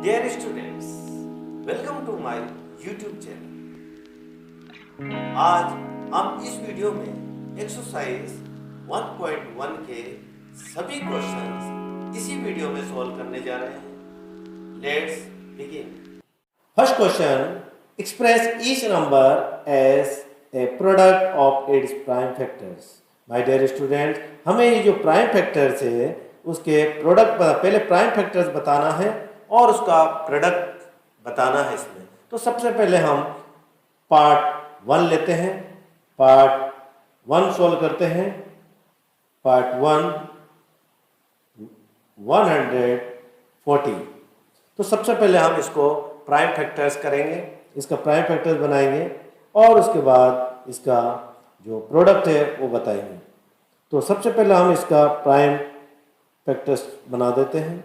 Dear students, welcome to my YouTube channel. आज हम इस वीडियो में एक्सरसाइज 1.1 के सभी क्वेश्चंस इसी वीडियो में सॉल्व करने जा रहे हैं। Let's begin. First question, express each number as a product of its prime factors. My dear students, हमें ये जो प्राइम फैक्टर्स है उसके प्रोडक्ट पहले प्राइम फैक्टर्स बताना है और उसका प्रोडक्ट बताना है इसमें। तो सबसे पहले हम पार्ट 1 लेते हैं, पार्ट 1 सॉल्व करते हैं। पार्ट 1 140। तो सबसे पहले हम इसको प्राइम फैक्टर्स करेंगे, इसका प्राइम फैक्टर्स बनाएंगे और उसके बाद इसका जो प्रोडक्ट है वो बताएंगे। तो सबसे पहले हम इसका प्राइम फैक्टर्स बना देते हैं।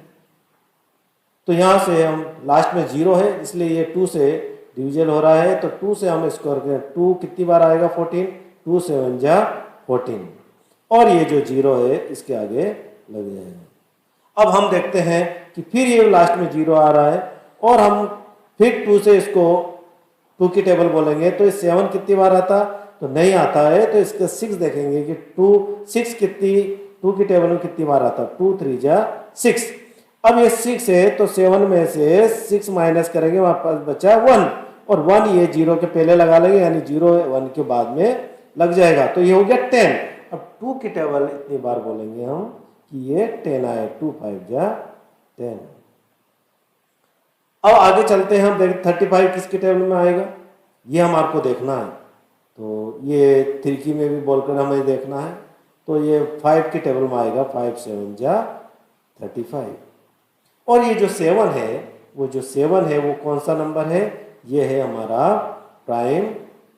तो यहाँ से हम लास्ट में 0 है इसलिए ये 2 से डिविजन हो रहा है, तो 2 से हम इसको 2 कितनी बार आएगा 14, 2 7 जा 14 और ये जो 0 है इसके आगे लग जाएगा। अब हम देखते हैं कि फिर ये लास्ट में 0 आ रहा है और हम फिर 2 से इसको 2 की टेबल बोलेंगे तो इस 7 कितनी बार आता, तो नहीं आता है, तो इसका 6 देखेंगे कि 6 कितनी 2 की टेबल में कितनी बार आता, 2 3 जा 6। अब ये 6 है तो 7 में से 6 माइनस करेंगे, वहां पास बचा 1 और 1 ये 0 के पहले लगा लेंगे यानी 0 1 के बाद में लग जाएगा, तो ये हो गया 10। अब 2 की टेबल इतनी बार बोलेंगे हम कि ये 10 आए, 2 5 जा 10। अब आगे चलते हैं, हम देख 35 किसकी टेबल में आएगा ये हमारे को देखना है। तो ये 3 की में भी बोलकर हमें देखना है, तो ये 5 की टेबल में आएगा, 5 7 जा 35। और ये जो 7 है वो कौन सा नंबर है, ये है हमारा प्राइम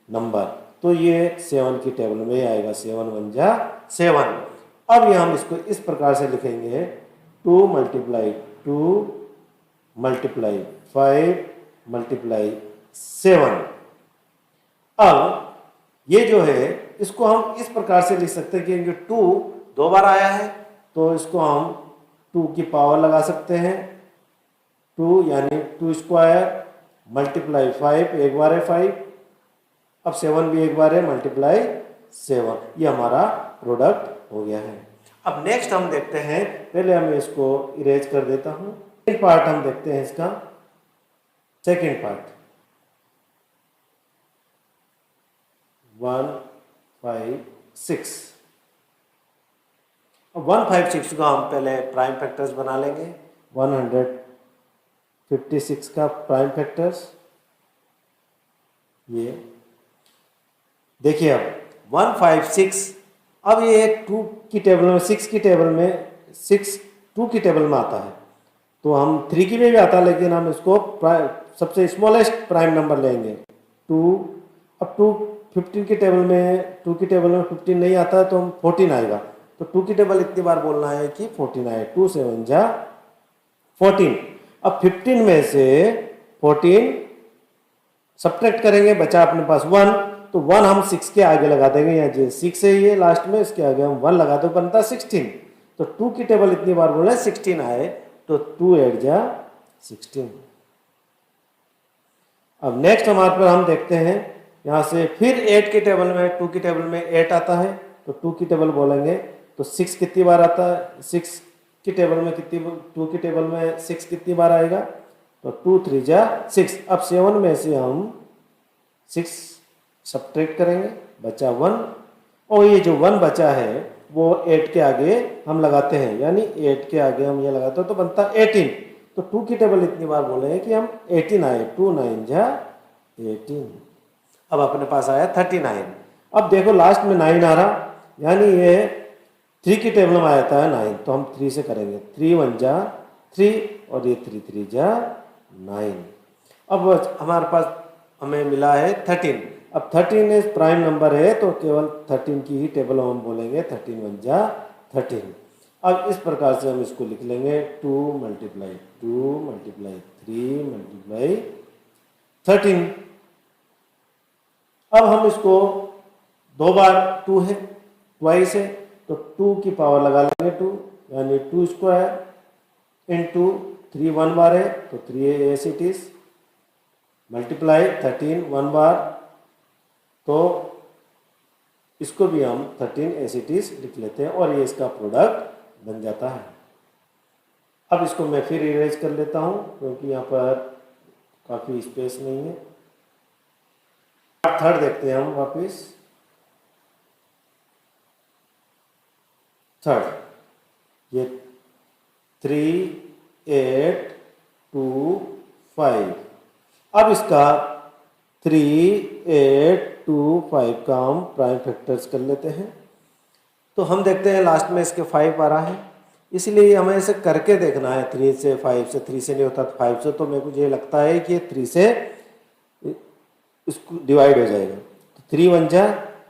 नंबर, तो ये 7 की टेबल में आएगा, 7 1 जा 7। अब ये हम इसको इस प्रकार से लिखेंगे 2 मल्टीप्लाई 5 मल्टीप्लाई 7। अब ये जो है इसको हम इस प्रकार से लिख सकते हैं कि 2 2 बार आया है तो इसको हम 2 की पावर लगा सकते हैं, 2 यानी 2 स्क्वायर मल्टीप्लाई 5 एक बार है 5, अब 7 भी एक बार है मल्टीप्लाई 7, ये हमारा प्रोडक्ट हो गया है। अब नेक्स्ट हम देखते हैं, पहले हम इसको इरेज कर देता हूं। सेकेंड पार्ट हम देखते हैं इसका, सेकेंड पार्ट 156। अब 156 का हम पहले प्राइम फैक्टर्स बना लेंगे। 156 का प्राइम फैक्टर्स ये देखिए, अब 156, अब ये 2 की टेबल में 6 की टेबल में 6 2 की टेबल में आता है, तो हम 3 की में भी आता है लेकिन हम इसको सबसे स्मॉलेस्ट प्राइम नंबर लेंगे 2। अब 2 15 की टेबल में 2 की टेबल में 15 नहीं आता है तो हम 14 आएगा, तो 2 की टेबल इतनी बार बोलना है कि 14 आए, 2 7 जा 14। अब 15 में से 14 सब्ट्रैक्ट करेंगे, बचा अपने पास 1, तो 1 हम 6 के आगे लगा देंगे, या जो 6 है ये लास्ट में इसके आगे हम 1 लगा दो, बनता 16। तो 2 की टेबल इतनी बार बोले 16 आए, तो 2 8 जा 16। अब नेक्स्ट हमारे पर हम देखते हैं, यहाँ से फिर 8 की टेबल में 2 की टेबल में 8 आता है, तो 2 की टेबल बोलेंगे तो 6 कितनी बार आता है, 6 की टेबल में कितनी 2 की टेबल में 6 कितनी बार आएगा, तो 2 3 जा 6। अब 7 में से हम 6 सब्ट्रैक्ट करेंगे, बचा 1 और ये जो 1 बचा है वो 8 के आगे हम लगाते हैं, यानी 8 के आगे हम ये लगाते हैं तो बनता 18। तो 2 की टेबल इतनी बार बोले कि हम 18 आए, 2 9 जा 18। अब अपने पास आया 39। अब देखो लास्ट में 9 आ रहा, यानी ये 3 की टेबल में आया था 9, तो हम 3 से करेंगे, 3 1 जा 3 और ये 3 3 जा 9। अब हमारे पास हमें मिला है 13। अब 13 प्राइम नंबर है तो केवल 13 की ही टेबल हम बोलेंगे, 13 1 जा 13। अब इस प्रकार से हम इसको लिख लेंगे 2 मल्टीप्लाई 3 मल्टीप्लाई 13। अब हम इसको 2 बार 2 है, ट्वाइस है, तो 2 की पावर लगा लेंगे 2, यानी 2 स्क्वायर इंटू 3 1 बार है तो 3 एस इट इज, मल्टीप्लाई 13 1 बार, तो इसको भी हम 13 एस इट इज लिख लेते हैं और ये इसका प्रोडक्ट बन जाता है। अब इसको मैं फिर इरेज कर लेता हूँ क्योंकि यहाँ पर काफ़ी स्पेस नहीं है। थर्ड देखते हैं हम वापस। थर्ड ये 3 8 2 5। अब इसका 3 8 2 5 का हम प्राइम फैक्टर्स कर लेते हैं। तो हम देखते हैं लास्ट में इसके 5 आ रहा है, इसलिए हमें इसे करके देखना है। 3 से 5 से, 3 से नहीं होता तो 5 से, तो मेरे को ये लगता है कि 3 से इसको डिवाइड हो जाएगा। तो 3 1 जा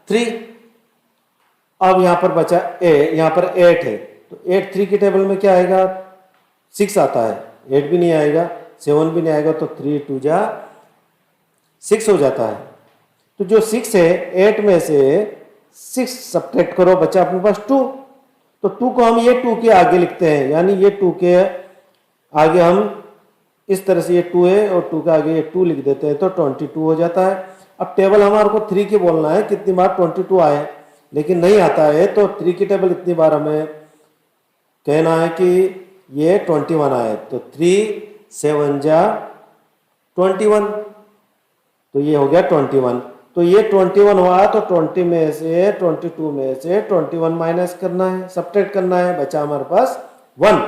3। अब यहाँ पर बचा यहाँ पर 8 है तो 8 3 की टेबल में क्या आएगा, 6 आता है। 8 भी नहीं आएगा, 7 भी नहीं आएगा, तो 3 2 जा 6 हो जाता है। तो जो 6 है 8 में से 6 सब्ट्रैक्ट करो, बचा अपने पास 2। तो 2 को हम ये 2 के आगे लिखते हैं, यानी ये 2 के आगे हम इस तरह से, ये 2 है और 2 के आगे ये 2 लिख देते हैं तो 22 हो जाता है। अब टेबल हमारे को 3 की बोलना है, कितनी बार 22 आए, लेकिन नहीं आता है तो 3 की टेबल इतनी बार हमें कहना है कि ये 21 आए। तो 3 7 जा 21, तो ये हो गया 21। तो ये 21 हुआ तो 20 में से 22 में से 21 माइनस करना है, सब्ट्रैक्ट करना है, बचा हमारे पास 1।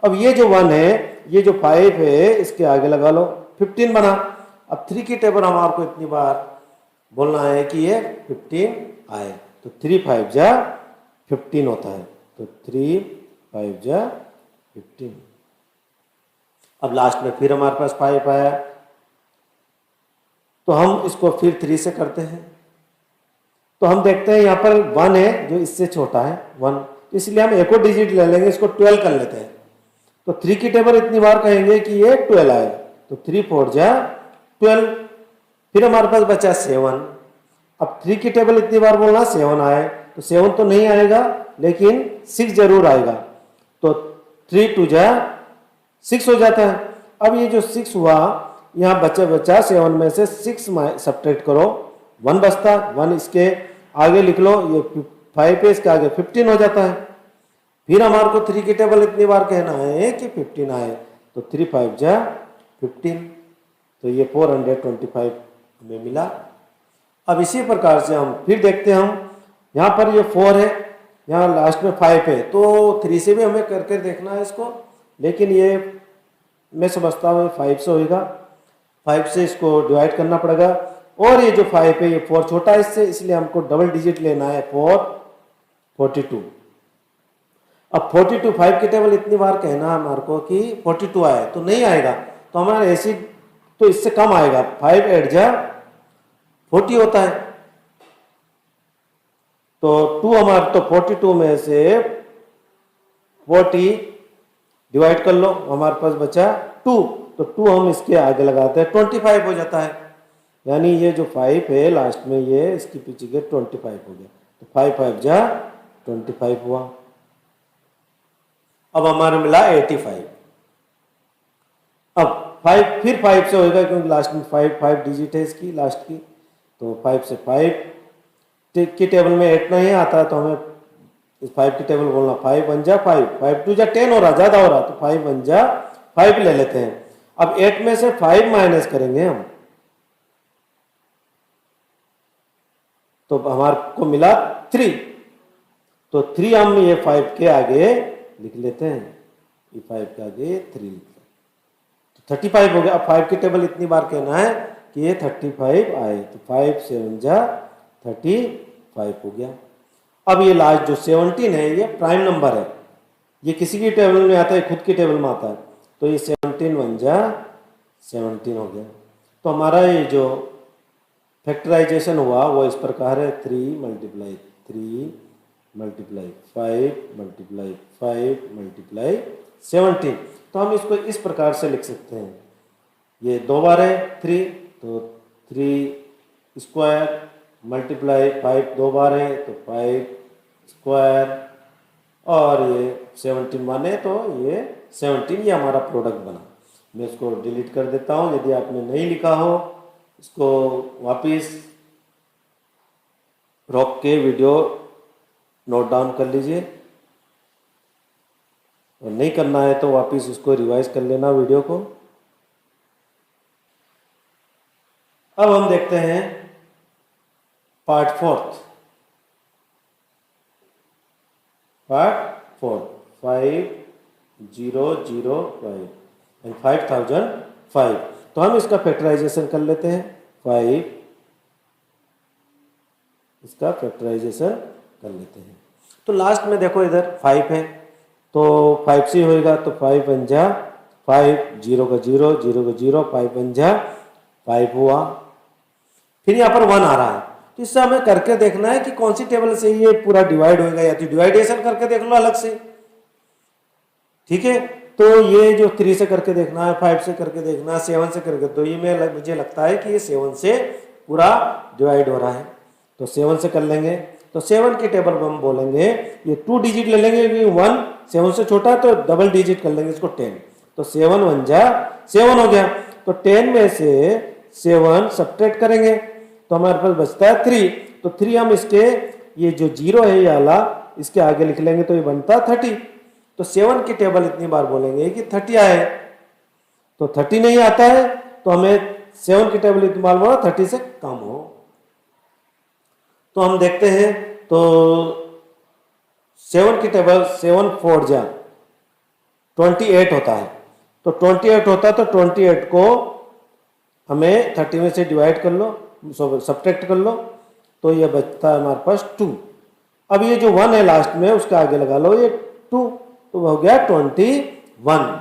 अब ये जो 1 है, ये जो 5 है, इसके आगे लगा लो, 15 बना। अब 3 की टेबल हमारे को इतनी बार बोलना है कि ये 15 आए, तो 3 5 जा 15 होता है। तो 3 5 जा 15। अब लास्ट में फिर हमारे पास 5 आया, तो हम इसको फिर 3 से करते हैं। तो हम देखते हैं यहाँ पर 1 है जो इससे छोटा है 1, इसलिए हम एक और डिजिट ले लेंगे, इसको 12 कर लेते हैं। तो 3 की टेबल इतनी बार कहेंगे कि ये 12 आए, तो 3 4 जा 12। फिर हमारे पास बचा 7। अब 3 की टेबल इतनी बार बोलना 7 आए, तो 7 तो नहीं आएगा लेकिन 6 जरूर आएगा, तो 3 2 जा 6 हो जाता है। अब ये जो 6 हुआ, यहाँ बचा 7 में से 6 सब्ट्रैक्ट करो, 1 बचता, 1 इसके आगे लिख लो, ये 5 पे इसके आगे 15 हो जाता है। फिर हमारे को 3 की टेबल इतनी बार कहना है कि 15 आए, तो 3 5 जा 15, तो ये 425 हमें मिला। अब इसी प्रकार से हम फिर देखते हैं, हम यहाँ पर ये 4 है, यहाँ लास्ट में 5 है, तो 3 से भी हमें करके देखना है इसको, लेकिन ये मैं समझता हूँ 5 से होगा, 5 से इसको डिवाइड करना पड़ेगा। और ये जो 5 है, ये 4 छोटा है इससे, इसलिए हमको डबल डिजिट लेना है, 4 42। अब 42 5 की टेबल इतनी बार कहना है हमारे को कि 42 आए, तो नहीं आएगा, तो हमारा ऐसी तो इससे कम आएगा, 5 8 जा 40 होता है। तो 2 हमारे, तो 42 में से 40 डिवाइड कर लो, हमारे पास बचा 2, तो 2 हम इसके आगे लगाते हैं, 25 हो जाता है। यानी ये जो 5 है लास्ट में, ये इसके पीछे के 25 हो गया, तो 5 5 जा 25 हुआ। अब हमारे मिला 85। अब 5 फिर 5 से होगा, क्योंकि लास्ट में 5 डिजिट है इसकी लास्ट की, तो 5 से 5 की टेबल में 8 नहीं आता, तो हमें इस 5 की टेबल बोलना 5 1 जा 5, 5 2 जा 10 हो रहा, ज्यादा हो रहा, तो 5 1 जा 5 ले लेते हैं। अब 8 में से 5 माइनस करेंगे हम, तो हमारे को मिला 3, तो 3 हम ये 5 के आगे लिख लेते हैं, ये 5 के आगे 3 लिख लेते हैं, तो 35 हो गया। अब 5 की टेबल इतनी बार कहना है कि ये 35 आए, तो 5 7 जा 35 हो गया। अब ये लास्ट जो 17 है, ये प्राइम नंबर है, ये किसी की टेबल में आता है, खुद की टेबल में आता है, तो ये 17 1 जा 17 हो गया। तो हमारा ये जो फैक्टराइजेशन हुआ वो इस प्रकार है, 3 × 3 × 5 × 5 × 17। तो हम इसको इस प्रकार से लिख सकते हैं, ये 2 बार है 3, तो 3 स्क्वायर मल्टीप्लाई 5 2 बार है, तो 5 स्क्वायर, और ये 17 माने तो ये 17, ये हमारा प्रोडक्ट बना। मैं इसको डिलीट कर देता हूँ। यदि आपने नहीं लिखा हो, इसको वापस रोक के वीडियो नोट डाउन कर लीजिए, और नहीं करना है तो वापस इसको रिवाइज कर लेना वीडियो को। अब हम देखते हैं पार्ट 4 5005 एंड 5005। तो हम इसका फैक्टराइजेशन कर लेते हैं। 5 इसका फैक्टराइजेशन कर लेते हैं। तो लास्ट में देखो इधर 5 है, तो 5 से होएगा, तो 5 पंजा 5, 0 का 0, 0 का 0, 5 पंजा 5 हुआ। फिर यहाँ पर 1 आ रहा है, तो इससे हमें करके देखना है कि कौन सी टेबल से ये पूरा डिवाइड होएगा, या तो डिवाइडेशन करके देख लो अलग से, ठीक है। तो ये जो 3 से करके देखना है, 5 से करके देखना है, 7 से करके, तो ये मुझे लगता है कि ये 7 से पूरा डिवाइड हो रहा है, तो 7 से कर लेंगे। तो 7 की टेबल हम बोलेंगे, ये 2 डिजिट ले लेंगे क्योंकि 1 7 से छोटा है, तो डबल डिजिट कर लेंगे इसको 10। तो 7 1 जा 7 हो गया। तो 10 में से 7 सब्ट्रैक्ट करेंगे तो हमारे पास बचता है 3। तो 3 हम इसके ये जो 0 है ये वाला इसके आगे लिख लेंगे, तो ये बनता 30। तो 7 की टेबल इतनी बार बोलेंगे कि 30 आए, तो 30 नहीं आता है, तो हमें 7 की टेबल इतनी बार बोला 30 से कम हो। तो हम देखते हैं, तो 7 की टेबल 7 4 जा 28 होता है। तो 28 होता है, तो 28 को हमें 30 में से डिवाइड कर लो, सब्ट्रैक्ट कर लो, तो ये बचता है हमारे पास 2। अब ये जो 1 है लास्ट में उसके आगे लगा लो ये 2, तो हो गया 21।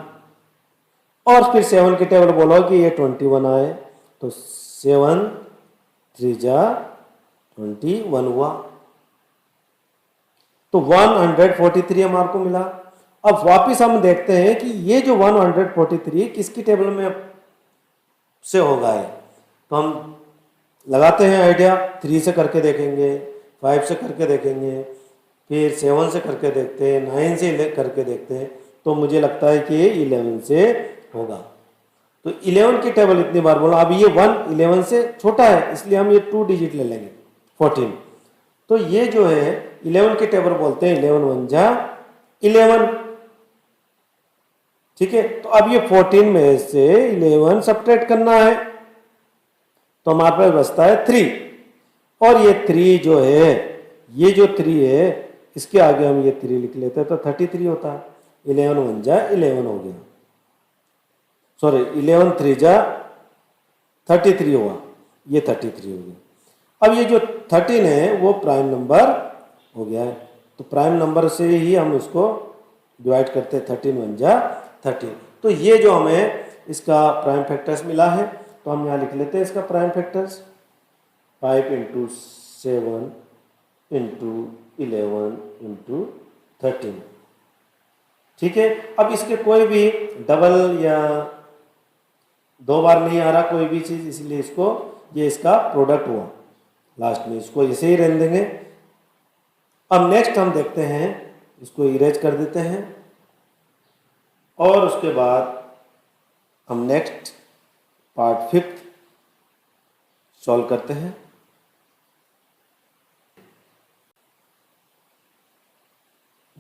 और फिर 7 की टेबल बोलो कि ये 21 आए, तो 7 3 जा 21 हुआ। तो 143 हमारे को मिला। अब वापिस हम देखते हैं कि ये जो 143 किसकी टेबल में से होगा है। तो हम लगाते हैं आइडिया, 3 से करके देखेंगे, 5 से करके देखेंगे, फिर 7 से करके देखते हैं, 9 से करके देखते हैं, तो मुझे लगता है कि 11 से होगा। तो 11 की टेबल इतनी बार बोला। अब ये 1 11 से छोटा है, इसलिए हम ये 2 डिजिट ले लेंगे 14। तो ये जो है 11 की टेबल बोलते हैं 11 1 जा 11, ठीक है। तो अब ये 14 में से 11 सब्ट्रैक्ट करना है, तो हमारे पास बचता है 3। और ये 3 जो है, ये जो 3 है इसके आगे हम ये 3 लिख लेते हैं, तो 33 होता है। 11 1 जा 11 हो गया, सॉरी 11 3 जा 33 हुआ, ये 33 हो गया। अब ये जो 13 है वो प्राइम नंबर हो गया है, तो प्राइम नंबर से ही हम इसको डिवाइड करते हैं। 13 1 जा 13। तो ये जो हमें इसका प्राइम फैक्टर्स मिला है, तो हम यहाँ लिख लेते हैं इसका प्राइम फैक्टर्स 5 × 7 × 11 × 13, ठीक है। अब इसके कोई भी डबल या 2 बार नहीं आ रहा कोई भी चीज़, इसलिए इसको ये इसका प्रोडक्ट हुआ। लास्ट में इसको ऐसे ही रहने देंगे। अब नेक्स्ट हम देखते हैं, इसको इरेज कर देते हैं, और उसके बाद हम नेक्स्ट पार्ट 5 सॉल्व करते हैं।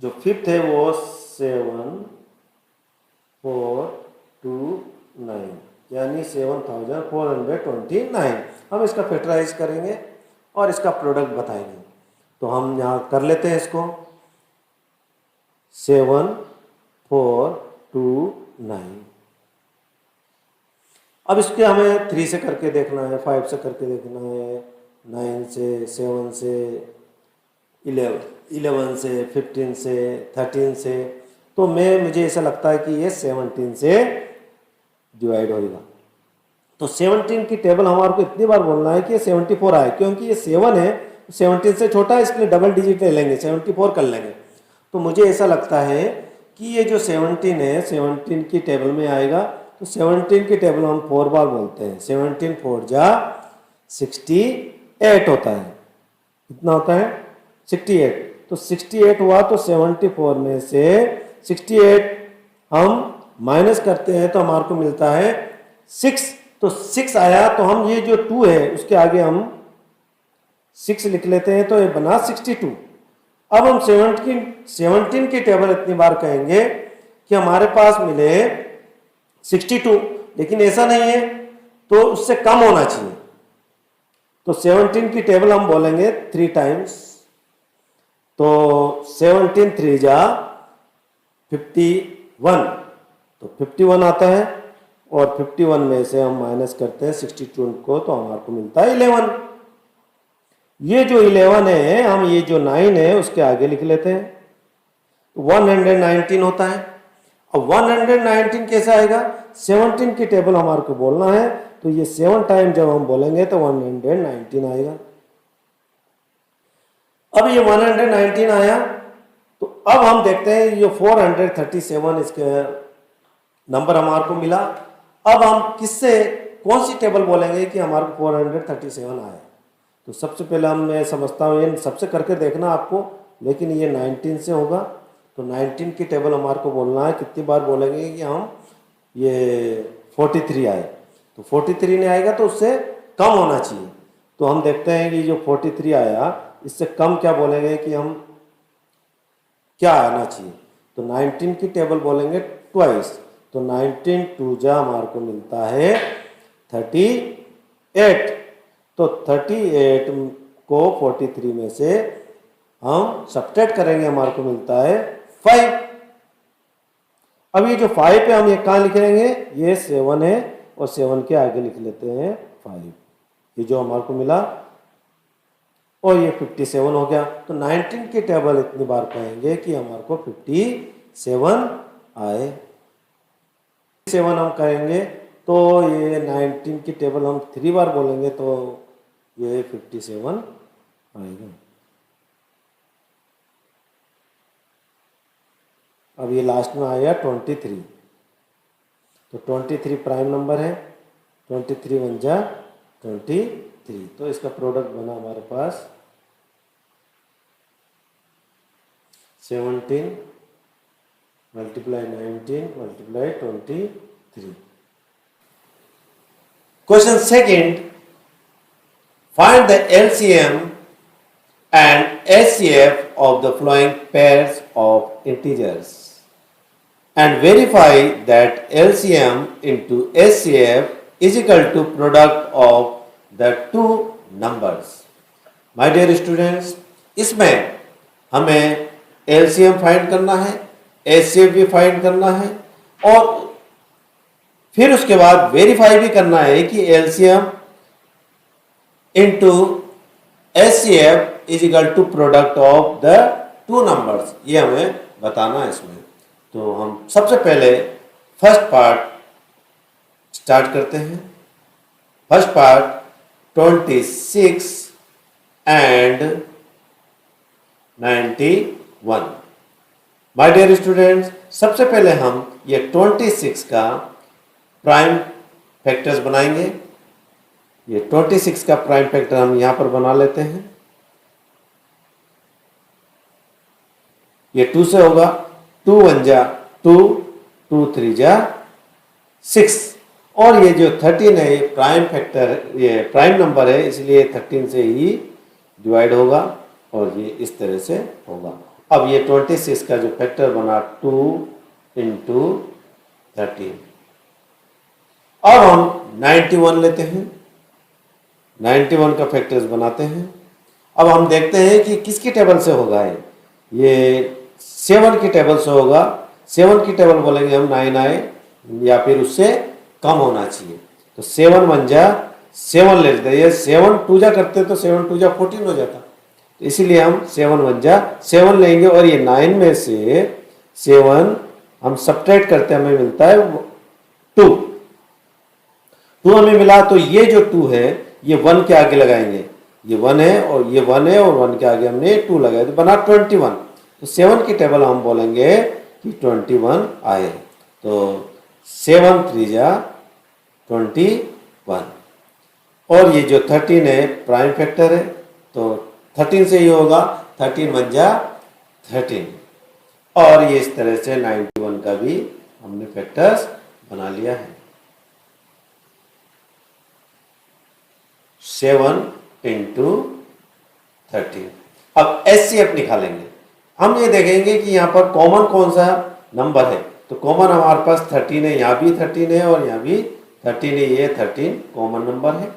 जो 5th है वो 7 4 2 9 यानी 7429। हम इसका फैक्टराइज करेंगे और इसका प्रोडक्ट बताएंगे। तो हम यहाँ कर लेते हैं इसको 7 4 2 9। अब इसके हमें 3 से करके देखना है, 5 से करके देखना है, 9 से, 7 से, 11 से, 15 से, 13 से। तो मुझे ऐसा लगता है कि ये 17 से डिवाइड होगा। तो 17 की टेबल हमारे को इतनी बार बोलना है कि ये 74 आए, क्योंकि ये 7 है 17 से छोटा है, इसलिए डबल डिजिट ले लेंगे, 74 कर लेंगे। तो मुझे ऐसा लगता है कि ये जो 17 है 17 की टेबल में आएगा। तो 17 की टेबल हम 4 बार बोलते हैं। 17 4 जा 68 होता है। कितना होता है 68। तो 68 हुआ, तो 74 में से 68 हम माइनस करते हैं तो हमारे को मिलता है 6। तो 6 आया तो हम ये जो 2 है उसके आगे हम 6 लिख लेते हैं तो ये बना 62। अब हम 17 की टेबल इतनी बार कहेंगे कि हमारे पास मिले 62, लेकिन ऐसा नहीं है तो उससे कम होना चाहिए। तो 17 की टेबल हम बोलेंगे 3 टाइम्स, तो 17 3 जा 51, तो 51 आता है और 51 में से हम माइनस करते हैं 62 को तो हमारे को मिलता है 11। ये जो 11 है हम ये जो 9 है उसके आगे लिख लेते हैं, 119 होता है। अब 119 कैसे आएगा? 17 की टेबल हमारे को बोलना है तो ये 7 टाइम जब हम बोलेंगे तो 119 आएगा। अब ये 119 आया तो अब हम देखते हैं ये 437 इसके नंबर हमारे को मिला। अब हम किससे कौन सी टेबल बोलेंगे कि हमारे को 437 आए? तो सबसे पहले हम मैं समझता हूँ ये सबसे करके देखना आपको, लेकिन ये 19 से होगा। तो 19 की टेबल हमारे को बोलना है, कितनी बार बोलेंगे कि हम ये 43 आए, तो 43 नहीं आएगा तो उससे कम होना चाहिए। तो हम देखते हैं कि जो 43 आया इससे कम क्या बोलेंगे कि हम क्या आना चाहिए? तो 19 की टेबल बोलेंगे ट्वाइस, तो 19 2 जा हमारे को मिलता है 38। तो 38 को 43 में से हम सब्ट्रैक्ट करेंगे, हमारे को मिलता है 5। अब ये जो 5 है हम ये कहाँ लिखेंगे? ये 7 है और 7 के आगे लिख लेते हैं 5, ये जो हमारे को मिला और ये 57 हो गया। तो 19 की टेबल इतनी बार कहेंगे कि हमारे को 57 आए। 7 हम कहेंगे तो ये 19 की टेबल हम 3 बार बोलेंगे तो ये 57 आएगा। अब ये लास्ट में आया 23, तो 23 प्राइम नंबर है, 23 1 जा 23, तो इसका प्रोडक्ट बना हमारे पास 17 multiply 19 multiply 23। Question second, find the LCM and HCF of the following pairs of integers and verify that LCM into HCF is equal to product of the two numbers। My dear students, इसमें हमें LCM find करना है, HCF भी find करना है और फिर उसके बाद वेरीफाई भी करना है कि LCM into HCF is equal to product of the two numbers, ये हमें बताना है इसमें। तो हम सबसे पहले फर्स्ट पार्ट स्टार्ट करते हैं। First part 26 and 91। My dear students, सबसे पहले हम ये 26 का प्राइम फैक्टर्स बनाएंगे। ये 26 का प्राइम फैक्टर हम यहां पर बना लेते हैं। ये 2 से होगा, 2 1 जा 2, 2 3 जा 6, और ये जो 13 है ये प्राइम फैक्टर, ये प्राइम नंबर है इसलिए 13 से ही डिवाइड होगा और ये इस तरह से होगा। अब ये 26 का जो फैक्टर बना 2 इंटू 13। अब हम 91 लेते हैं, 91 का फैक्टर्स बनाते हैं। अब हम देखते हैं कि किसकी टेबल से होगा, ये 7 की टेबल से होगा। 7 की टेबल बोलेंगे हम 9 आए या फिर उससे कम होना चाहिए। तो 7 1 जा 7 ले लेते हैं, ये 7 2 जा करते तो 7 2 जा 14 हो जाता, तो इसीलिए हम 7 1 जा 7 लेंगे और ये 9 में से 7 हम सब्ट्रैक्ट करते हैं, हमें मिलता है 2 हमें मिला। तो ये जो 2 है ये 1 के आगे लगाएंगे, ये 1 है और ये 1 है और 1 के आगे हमने 2 लगाया तो बना 21। तो 7 की टेबल हम बोलेंगे कि 21 आए, तो 7 3 जा 21। और ये जो 13 है प्राइम फैक्टर है तो 13 से ही होगा, 13 1 जा 13, और ये इस तरह से 91 का भी हमने फैक्टर्स बना लिया है। 7 इंटू 13। अब HCF निकालेंगे। हम ये देखेंगे कि यहाँ पर कॉमन कौन सा नंबर है। तो कॉमन हमारे पास 13 है, यहाँ भी 13 है और यहाँ भी 13 है, ये 13 कॉमन नंबर है।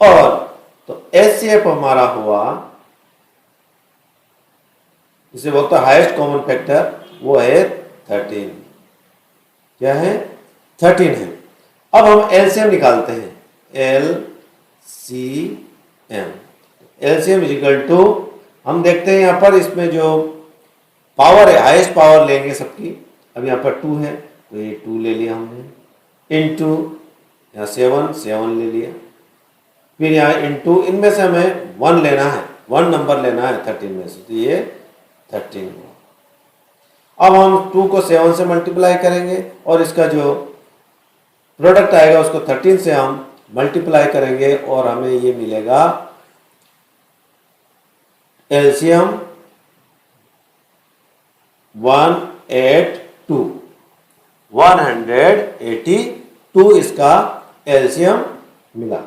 और तो HCF हमारा हुआ, इसे बोलते हैं हाईएस्ट कॉमन फैक्टर, वो है 13। क्या है? 13 है। अब हम LCM निकालते हैं। LCM इज इक्वल टू, हम देखते हैं यहाँ पर इसमें जो पावर है, हाईएस्ट पावर लेंगे सबकी। अब यहाँ पर 2 है तो ये 2 ले लिया हमने, इंटू यहाँ 7 ले लिया, फिर यहाँ इंटू, इनमें से हमें 1 लेना है, 1 नंबर लेना है 13 में से, तो ये 13 हुआ। अब हम 2 को 7 से मल्टीप्लाई करेंगे और इसका जो प्रोडक्ट आएगा उसको 13 से हम मल्टीप्लाई करेंगे और हमें ये मिलेगा LCM 182 इसका LCM मिला।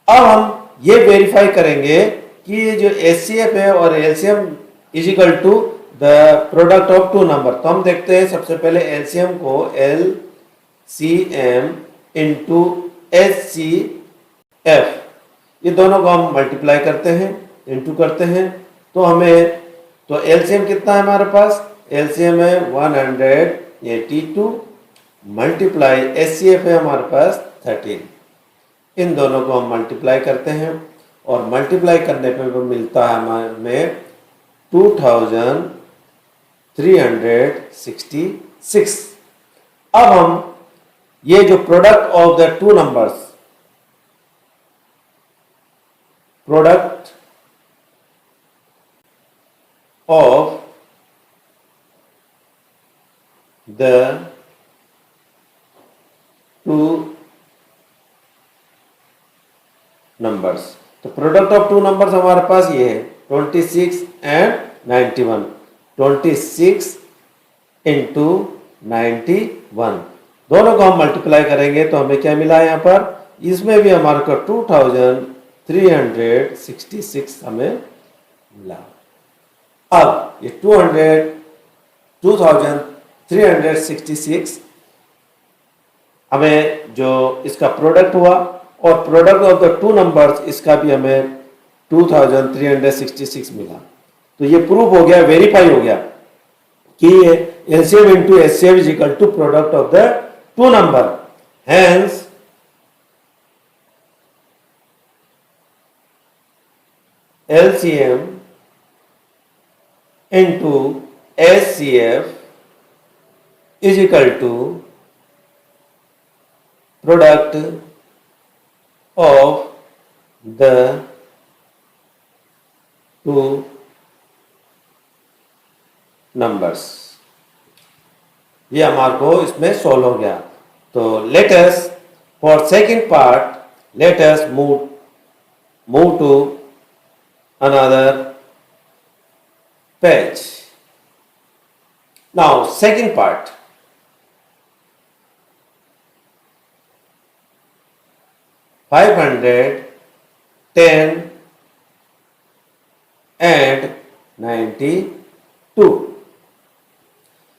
अब हम ये वेरीफाई करेंगे कि ये जो HCF है और LCM is equal to the product of 2 number. तो हम देखते हैं सबसे पहले LCM को LCM इंटू HCF, ये दोनों को हम मल्टीप्लाई करते हैं, इंटू करते हैं, तो हमें, तो LCM कितना है हमारे पास? LCM है 182 मल्टीप्लाई HCF है हमारे पास 13। इन दोनों को हम मल्टीप्लाई करते हैं और मल्टीप्लाई करने पे वो मिलता है हमें 2366। अब हम ये जो product of the 2 numbers, product of the 2 numbers, तो प्रोडक्ट ऑफ 2 नंबर्स हमारे पास ये है 26 एंड 91। 26 इंटू 91, दोनों को हम मल्टीप्लाई करेंगे तो हमें क्या मिला है यहाँ पर? इसमें भी हमारे को 2366 हमें मिला। अब ये 2366 हमें जो इसका प्रोडक्ट हुआ और प्रोडक्ट ऑफ द 2 नंबर्स, इसका भी हमें 2366 मिला। तो ये प्रूफ हो गया, वेरीफाई हो गया कि LCM into HCF is equal to product of the 2 number. Hence LCM into HCF is equal to product of the 2 numbers। ये हमारे को इसमें सॉल्व हो गया। तो let us for second part, let us move to another page. Now second part, 510 and 92।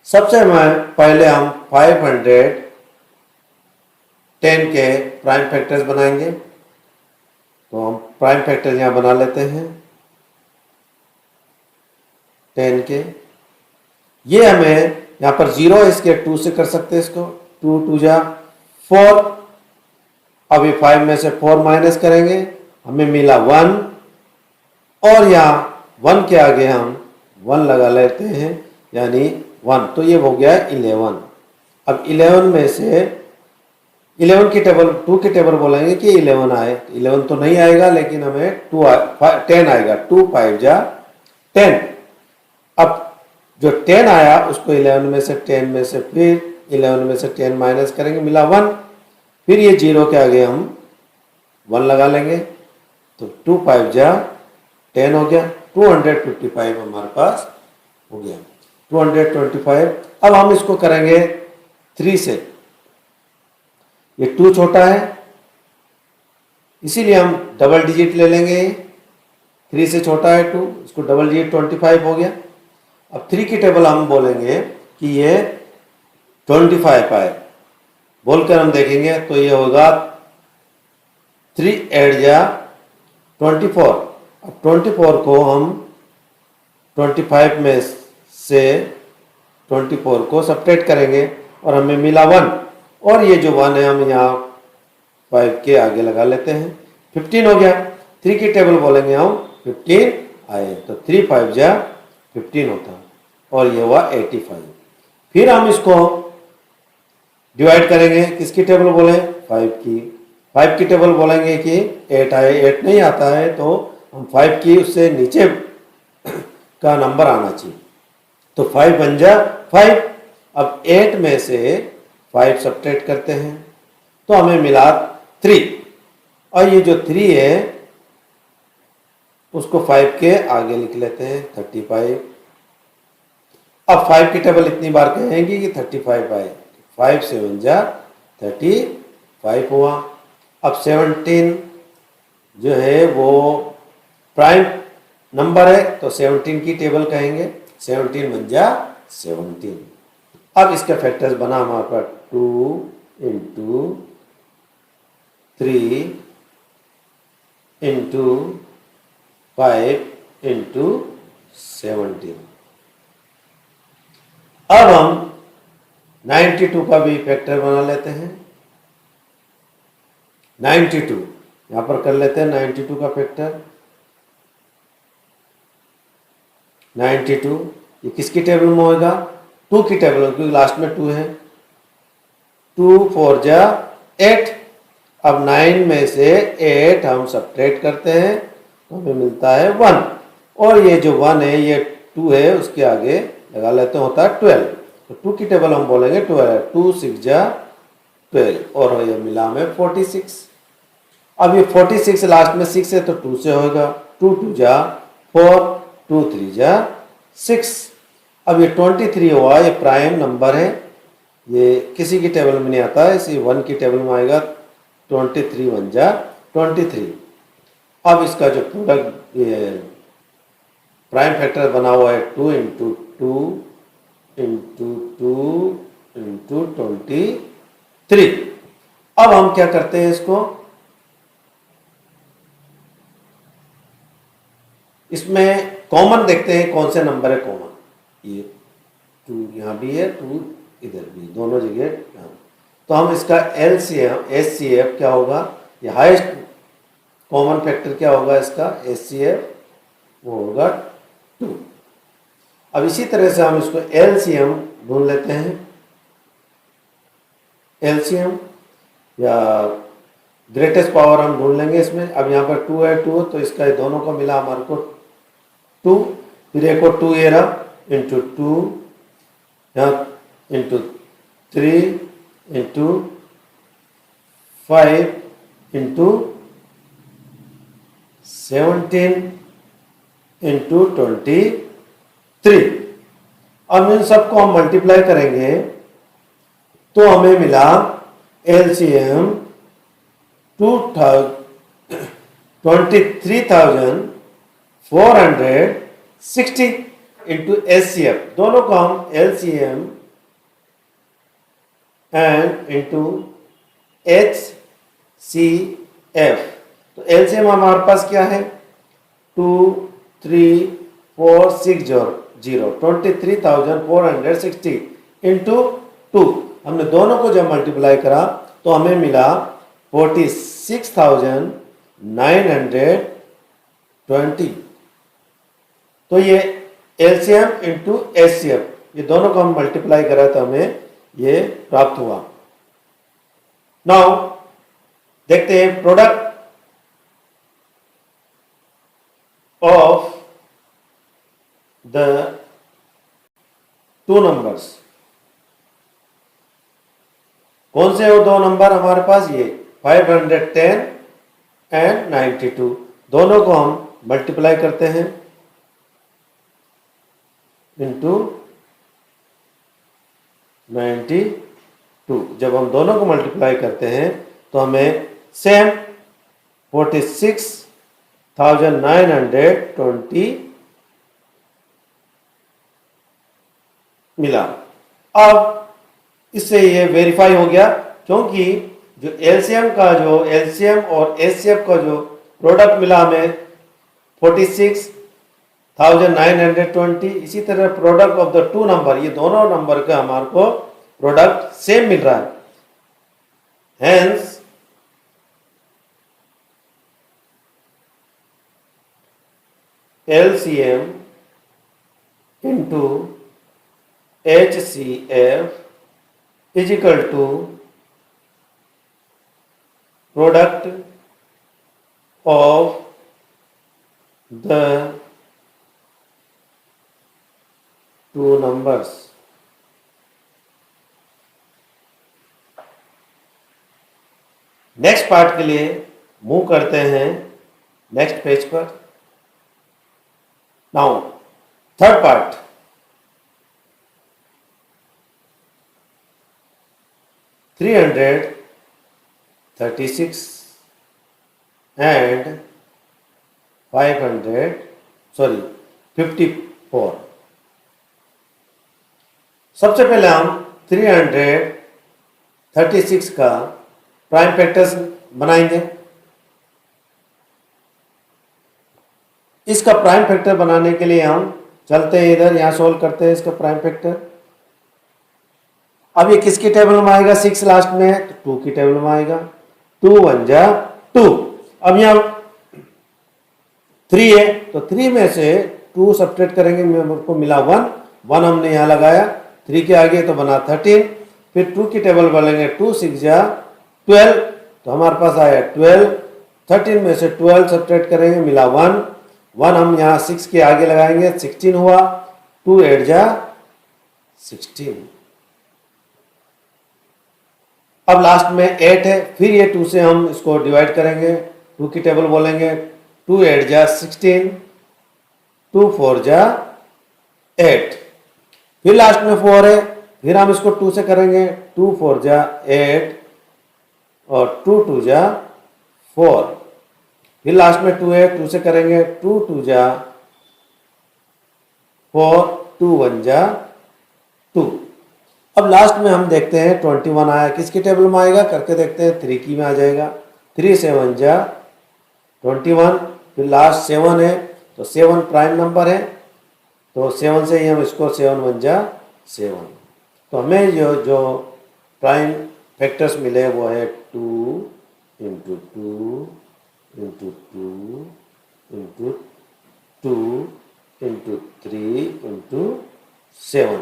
सबसे पहले हम 510 के प्राइम फैक्टर्स बनाएंगे। तो हम प्राइम फैक्टर यहाँ बना लेते हैं 10 के। ये हमें यहाँ पर 0 है, इसके 2 से कर सकते हैं इसको। 2 2 जा 4। अभी 5 में से 4 माइनस करेंगे, हमें मिला 1 और यहाँ 1 के आगे हम 1 लगा लेते हैं, यानी 1। तो ये हो गया 11। अब 11 में से 11 की टेबल, 2 की टेबल बोलेंगे कि 11 आए। 11 तो नहीं आएगा, लेकिन हमें 10 आएगा। 2 5 जा 10। अब जो 10 आया उसको 11 में से 10 में से फिर 11 में से 10 माइनस करेंगे, मिला 1। फिर ये 0 के आगे हम 1 लगा लेंगे, तो 2 5 जा 10 हो गया। 255 हमारे पास हो गया। 225। अब हम इसको करेंगे 3 से। ये 2 छोटा है, इसीलिए हम डबल डिजिट ले लेंगे। 3 से छोटा है 2, इसको डबल डिजिट 25 हो गया। अब 3 की टेबल हम बोलेंगे कि ये 25 आए, बोलकर हम देखेंगे तो ये होगा 3 8 जा 24। अब 24 को हम 25 में से 24 को सब्ट्रैक्ट करेंगे और हमें मिला 1, और ये जो 1 है हम यहाँ 5 के आगे लगा लेते हैं, 15 हो गया। 3 की टेबल बोलेंगे हम 15 आए, तो 3 5 जा 15 होता, और ये हुआ 85। फिर हम इसको डिवाइड करेंगे, किसकी टेबल बोले, 5 की टेबल बोलेंगे कि 8 आए, 8 नहीं आता है तो हम 5 की उससे नीचे का नंबर आना चाहिए, तो 5 बन जा 5। अब 8 में से 5 सब्ट्रैक्ट करते हैं तो हमें मिला 3, और ये जो 3 है उसको 5 के आगे लिख लेते हैं 35। अब 5 की टेबल इतनी बार कहेंगे कि 35 आए, 5 7 जा 35 हुआ। अब 17 जो है वो प्राइम नंबर है, तो 17 की टेबल कहेंगे, 17 बन जा 17। अब इसका फैक्टर्स बना हमारे पास 2 इंटू 3 इंटू 5 इंटू 17। अब हम 92 का भी फैक्टर बना लेते हैं। 92 यहां पर कर लेते हैं, 92 का फैक्टर 92, ये किसकी टेबल में होगा, 2 की टेबल में, क्योंकि लास्ट में 2 है। 2 4 जा 8। अब 9 में से 8 हम सब्ट्रैक्ट करते हैं तो हमें मिलता है 1, और ये जो 1 है ये 2 है उसके आगे लगा लेते हैं, होता है 12। तो 2 की टेबल हम बोलेंगे 12, 2 6 जा 12, और ये मिला हमें 46। अब ये 46 लास्ट में 6 है तो 2 से होगा, 2 2 जा 4, 2 3 जा 6। अब ये 23 हुआ, ये प्राइम नंबर है, ये किसी की टेबल में नहीं आता है, इसी 1 की टेबल में आएगा, 23 1 जा 23। अब इसका जो प्रोडक्ट ये प्राइम फैक्टर बना हुआ है 2 इंटू 2 इंटू 2 इंटू 23। अब हम क्या करते हैं, इसको इसमें कॉमन देखते हैं, कौन से नंबर है कॉमन। ये 2 यहाँ भी है, 2 इधर भी, दोनों जगह। तो हम इसका LCM HCF क्या होगा, ये हाईएस्ट कॉमन फैक्टर क्या होगा इसका HCF, वो होगा 2। अब इसी तरह से हम इसको LCM ढूंढ लेते हैं। LCM या ग्रेटेस्ट पावर हम ढूंढ लेंगे इसमें। अब यहाँ पर 2 है, 2 तो इसका दोनों का मिला हमारे को 2, फिर एक और 2 ये रहा, इंटू 2 यहाँ इंटू 3 इंटू 5 इंटू 17 इंटू 23। अब इन सबको हम मल्टीप्लाई करेंगे तो हमें मिला LCM 23,460 इंटू HCF, दोनों को हम LCM एंड इंटू HCF। तो LCM हमारे पास क्या है, 2 3 4 6 0 23,460 इंटू 2। हमने दोनों को जब मल्टीप्लाई करा तो हमें मिला 46,920। तो ये LCM इंटू HCF, ये दोनों को हम मल्टीप्लाई करा तो हमें ये प्राप्त हुआ। नाउ देखते हैं प्रोडक्ट ऑफ द 2 नंबर्स। कौन से वो 2 नंबर हमारे पास, ये 510 एंड 92, दोनों को हम मल्टीप्लाई करते हैं इंटू 92। जब हम दोनों को मल्टीप्लाई करते हैं तो हमें सेम 46,920 मिला। अब इससे ये वेरीफाई हो गया, क्योंकि जो एलसीएम और एचसीएफ का जो प्रोडक्ट मिला हमें 46,920, इसी तरह product of the two number, ये दोनों नंबर का हमारे को प्रोडक्ट सेम मिल रहा है। Hence LCM into HCF is equal to product of the two numbers. Next part के लिए मूव करते हैं नेक्स्ट पेज पर। Now third part, $336 and 54। सबसे पहले हम 336 का प्राइम फैक्टर्स बनाएंगे। इसका प्राइम फैक्टर बनाने के लिए हम चलते हैं इधर, यहां सोल्व करते हैं इसका प्राइम फैक्टर। अब ये किसकी टेबल में आएगा? 6 लास्ट में है तो 2 की टेबल में आएगा। 2 1 जा 2। अब यहां 3 है तो 3 में से 2 सब्ट्रैक्ट करेंगे, मेरे को मिला 1 हमने यहां लगाया, 3 के आगे तो बना 13। फिर 2 की टेबल बोलेंगे 2 6 जा 12 तो हमारे पास आया 12। 13 में से 12 सब्ट्रैक्ट करेंगे, मिला 1 हम यहां 6 के आगे लगाएंगे, 16 हुआ। 2 8 जा 16। अब लास्ट में 8 है, फिर ये 2 से हम इसको डिवाइड करेंगे, 2 की टेबल बोलेंगे 2 8 जा 16, 2 4 जा 8। फिर लास्ट में 4 है, फिर हम इसको 2 से करेंगे, 2 4 जा 8 और 2 2 जा 4। फिर लास्ट में 2 है, 2 से करेंगे, 2 2 जा 4, 2 1 जा 2। अब लास्ट में हम देखते हैं 21 आया, किसकी टेबल में आएगा करके देखते हैं, 3 की में आ जाएगा। 3 7 जा 21। फिर लास्ट 7 है तो 7 प्राइम नंबर है तो 7 से ही हम इसको 7 1 जा 7। तो हमें जो प्राइम फैक्टर्स मिले वो है 2 into 2 into 2 into 2 into 3 into 7।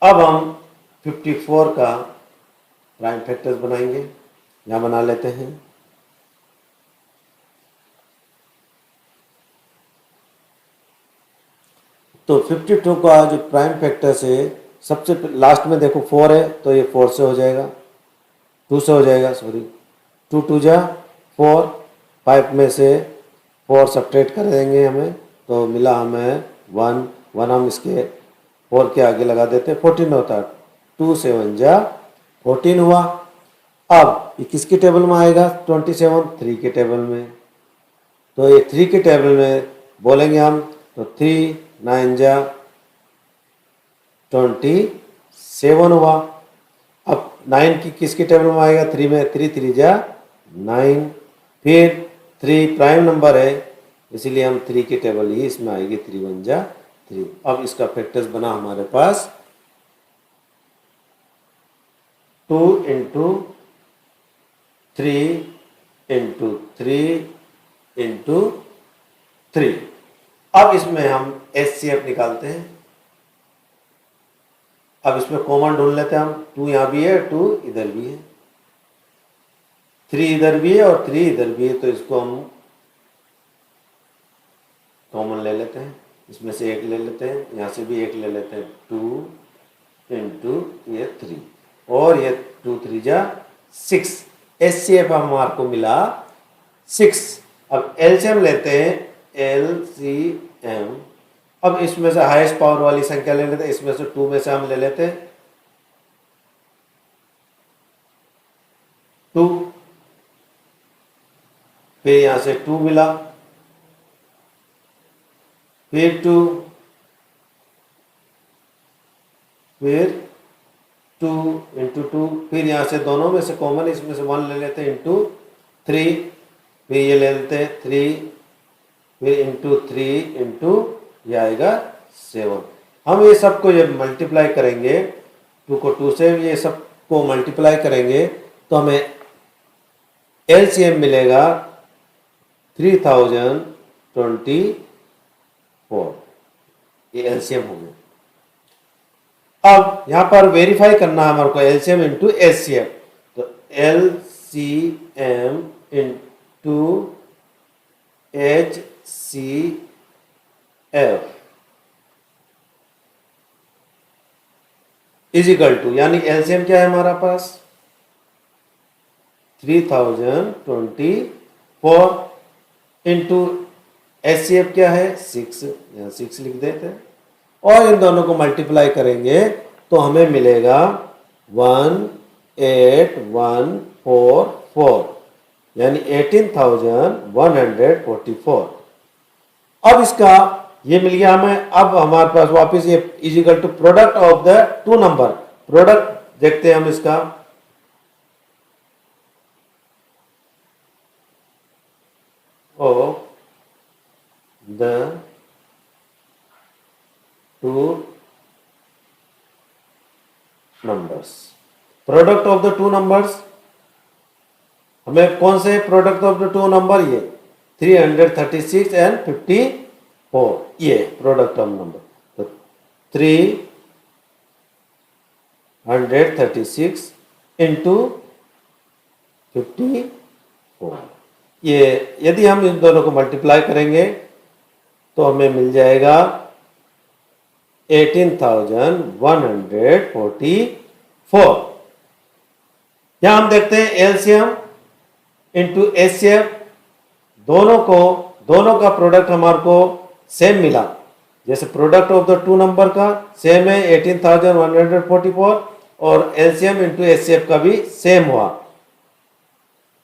अब हम 54 का प्राइम फैक्टर्स बनाएंगे, यहां बना लेते हैं। तो 52 का जो प्राइम फैक्टर्स है, सबसे लास्ट में देखो 4 है तो ये 4 से हो जाएगा, 2 से हो जाएगा, सॉरी 2 2 जा 4। 5 में से 4 सब्ट्रैक्ट कर देंगे हमें तो मिला हमें 1 हम इसके 4 के आगे लगा देते हैं, 14 होता है। 2 7 जा 14 हुआ। अब ये किसकी टेबल में आएगा? 27 3 के टेबल में, तो ये 3 के टेबल में बोलेंगे हम तो 3 9 जा 27 हुआ। अब 9 की किसकी टेबल में आएगा? 3 में, 3 3 जा 9। फिर 3 प्राइम नंबर है इसीलिए हम 3 की टेबल ही इसमें आएगी, 3 1 जा 3। अब इसका फैक्टर्स बना हमारे पास 2 इंटू 3 इंटू 3 इंटू 3। अब इसमें हम HCF निकालते हैं। अब इसमें कॉमन ढूंढ लेते हैं हम, 2 यहां भी है, 2 इधर भी है, 3 इधर भी है और 3 इधर भी है, तो इसको हम कॉमन ले लेते हैं। इसमें से 1 ले लेते हैं, यहाँ से भी 1 ले लेते हैं, 2 इंटू ये 3 और ये 2 3 जा 6। HCF हमारे को मिला 6। अब LCM लेते हैं, LCM। अब इसमें से हाईएस्ट पावर वाली संख्या ले लेते हैं, इसमें से 2 में से हम ले लेते हैं 2, फिर यहां से 2 मिला, फिर 2, फिर 2 इंटू 2, फिर यहाँ से दोनों में से कॉमन इसमें से 1 ले लेते हैं इंटू 3, फिर ये ले लेते हैं 3, फिर इंटू 3 इंटू ये आएगा 7। हम ये सबको ये मल्टीप्लाई करेंगे, 2 को 2 से ये सब को मल्टीप्लाई करेंगे तो हमें एलसीएम मिलेगा 3024। ये एलसीएम हो गया। अब यहां पर वेरीफाई करना है हमारे को एलसीएम इंटू एचसीएफ, तो LCM into HCF is equal to, यानी एलसीएम क्या है हमारा पास 3024 इंटू एचसीएफ क्या है 6, यहाँ 6 लिख देते हैं और इन दोनों को मल्टीप्लाई करेंगे तो हमें मिलेगा 18144, यानी 18,144। अब इसका ये मिल गया हमें। अब हमारे पास वापस ये is equal to product of the two number, product देखते हैं हम इसका। Of the two numbers, product of the two numbers, हमें कौन से product of the two number, ये 336 एंड 54, ये प्रोडक्ट ऑफ नंबर, तो 336 इंटू 54, ये यदि हम इन दोनों को मल्टीप्लाई करेंगे तो हमें मिल जाएगा 18,144। यहां हम देखते हैं एलसीएम इंटू एचसीएफ, दोनों का प्रोडक्ट हमारे को सेम मिला। जैसे product of the two number का सेम है 18,144 और एलसीएम इंटू एचसीएफ का भी सेम हुआ,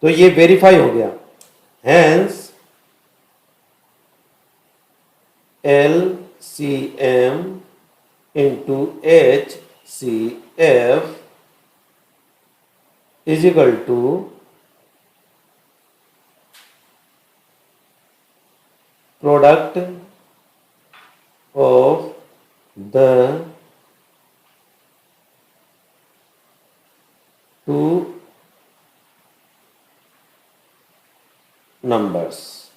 तो ये वेरीफाई हो गया। Hence LCM into HCF is equal to product of the two numbers.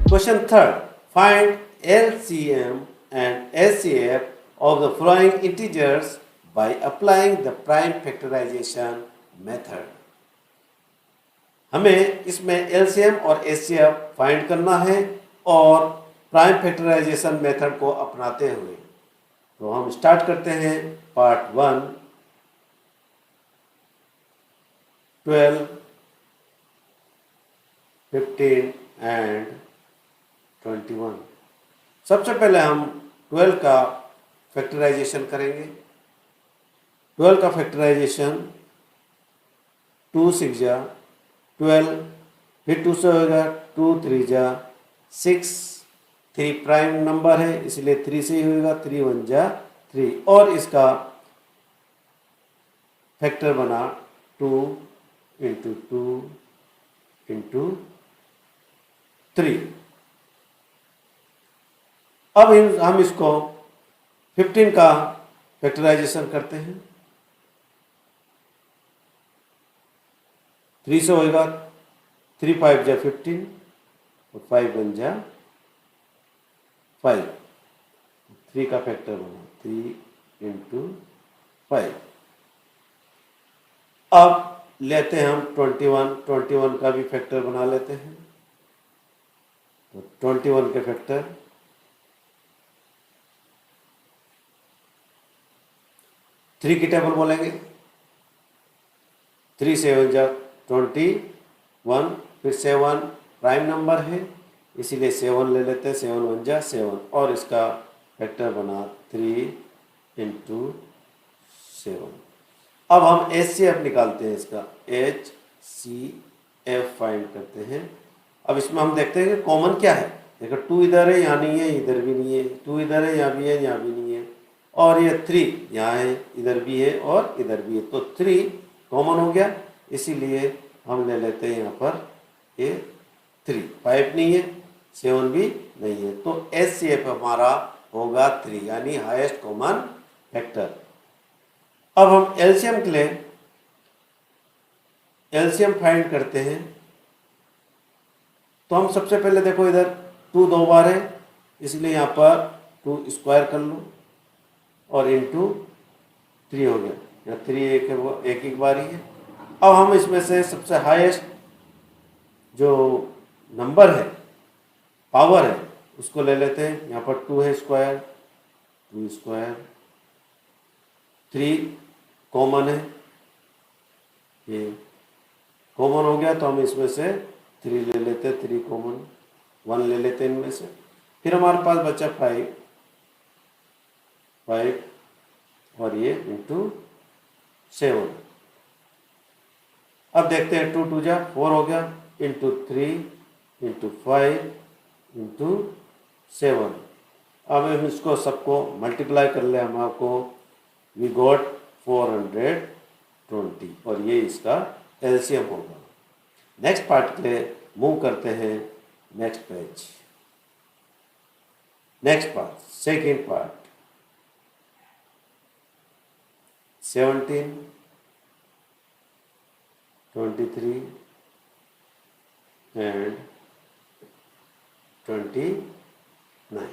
Question third. Find LCM and HCF of the following integers by applying the prime factorization method. हमें इसमें LCM और HCF find करना है और prime factorisation method को अपनाते हुए। तो हम स्टार्ट करते हैं पार्ट 1, 12, 15 एंड 21। सबसे पहले हम 12 का फैक्टराइजेशन करेंगे। 12 का फैक्टराइजेशन 2 6 जा 12, फिर 2 से होगा 2 3 जा 6, 3 प्राइम नंबर है इसलिए 3 से ही होगा, 3 1 जा 3 और इसका फैक्टर बना 2 इंटू 2 इंटू 3। अब हम इसको 15 का फैक्टराइजेशन करते हैं। 3 से होएगा 3 5 जा 15 और 5 1 जा 5, 3 का फैक्टर बना 3 इंटू 5। अब लेते हैं हम 21 का भी फैक्टर बना लेते हैं। तो 21 के फैक्टर 3 की टेबल बोलेंगे। 3 7 जा 21, फिर 7 प्राइम नंबर है इसीलिए 7 ले लेते हैं, 7 1 जा 7 और इसका फैक्टर बना 3 इंटू 7। अब हम HCF निकालते हैं, इसका HCF फाइंड करते हैं। अब इसमें हम देखते हैं कि कॉमन क्या है। देखो 2 इधर है, यहाँ नहीं है, इधर भी नहीं है, 2 इधर है, यहाँ भी है, यहाँ भी नहीं है, और ये 3 यहाँ है, इधर भी है और इधर भी है, तो 3 कॉमन हो गया। इसीलिए हम ले लेते हैं यहाँ पर ये 3। 5 नहीं है, 7 भी नहीं है, तो HCF हमारा होगा 3, यानी हाईएस्ट कॉमन फैक्टर। अब हम एलसीएम के लिए एलसीएम फाइंड करते हैं। तो हम सबसे पहले देखो इधर 2 2 बार है, इसलिए यहाँ पर 2 स्क्वायर कर लो और इंटू 3 हो गया, यहाँ 3 एक बारी है। अब हम इसमें से सबसे हाईएस्ट जो नंबर है, पावर है, उसको ले लेते हैं। यहाँ पर 2 है स्क्वायर, 2 स्क्वायर, 3 कॉमन है, ये कॉमन हो गया, तो हम इसमें से 3 ले लेते हैं, 3 कॉमन, 1 ले लेते हैं इनमें से। फिर हमारे पास बचा 5 और ये इंटू 7। अब देखते हैं 2 2 जा 4 हो गया, इंटू 3 इंटू 5 इंटू 7। अब हम इसको सबको मल्टीप्लाई कर ले, हम आपको वी गॉट 420 और ये इसका एलसीएम होगा। नेक्स्ट पार्ट के लिए मूव करते हैं next page. Next part, second part, 17, 23 and 29।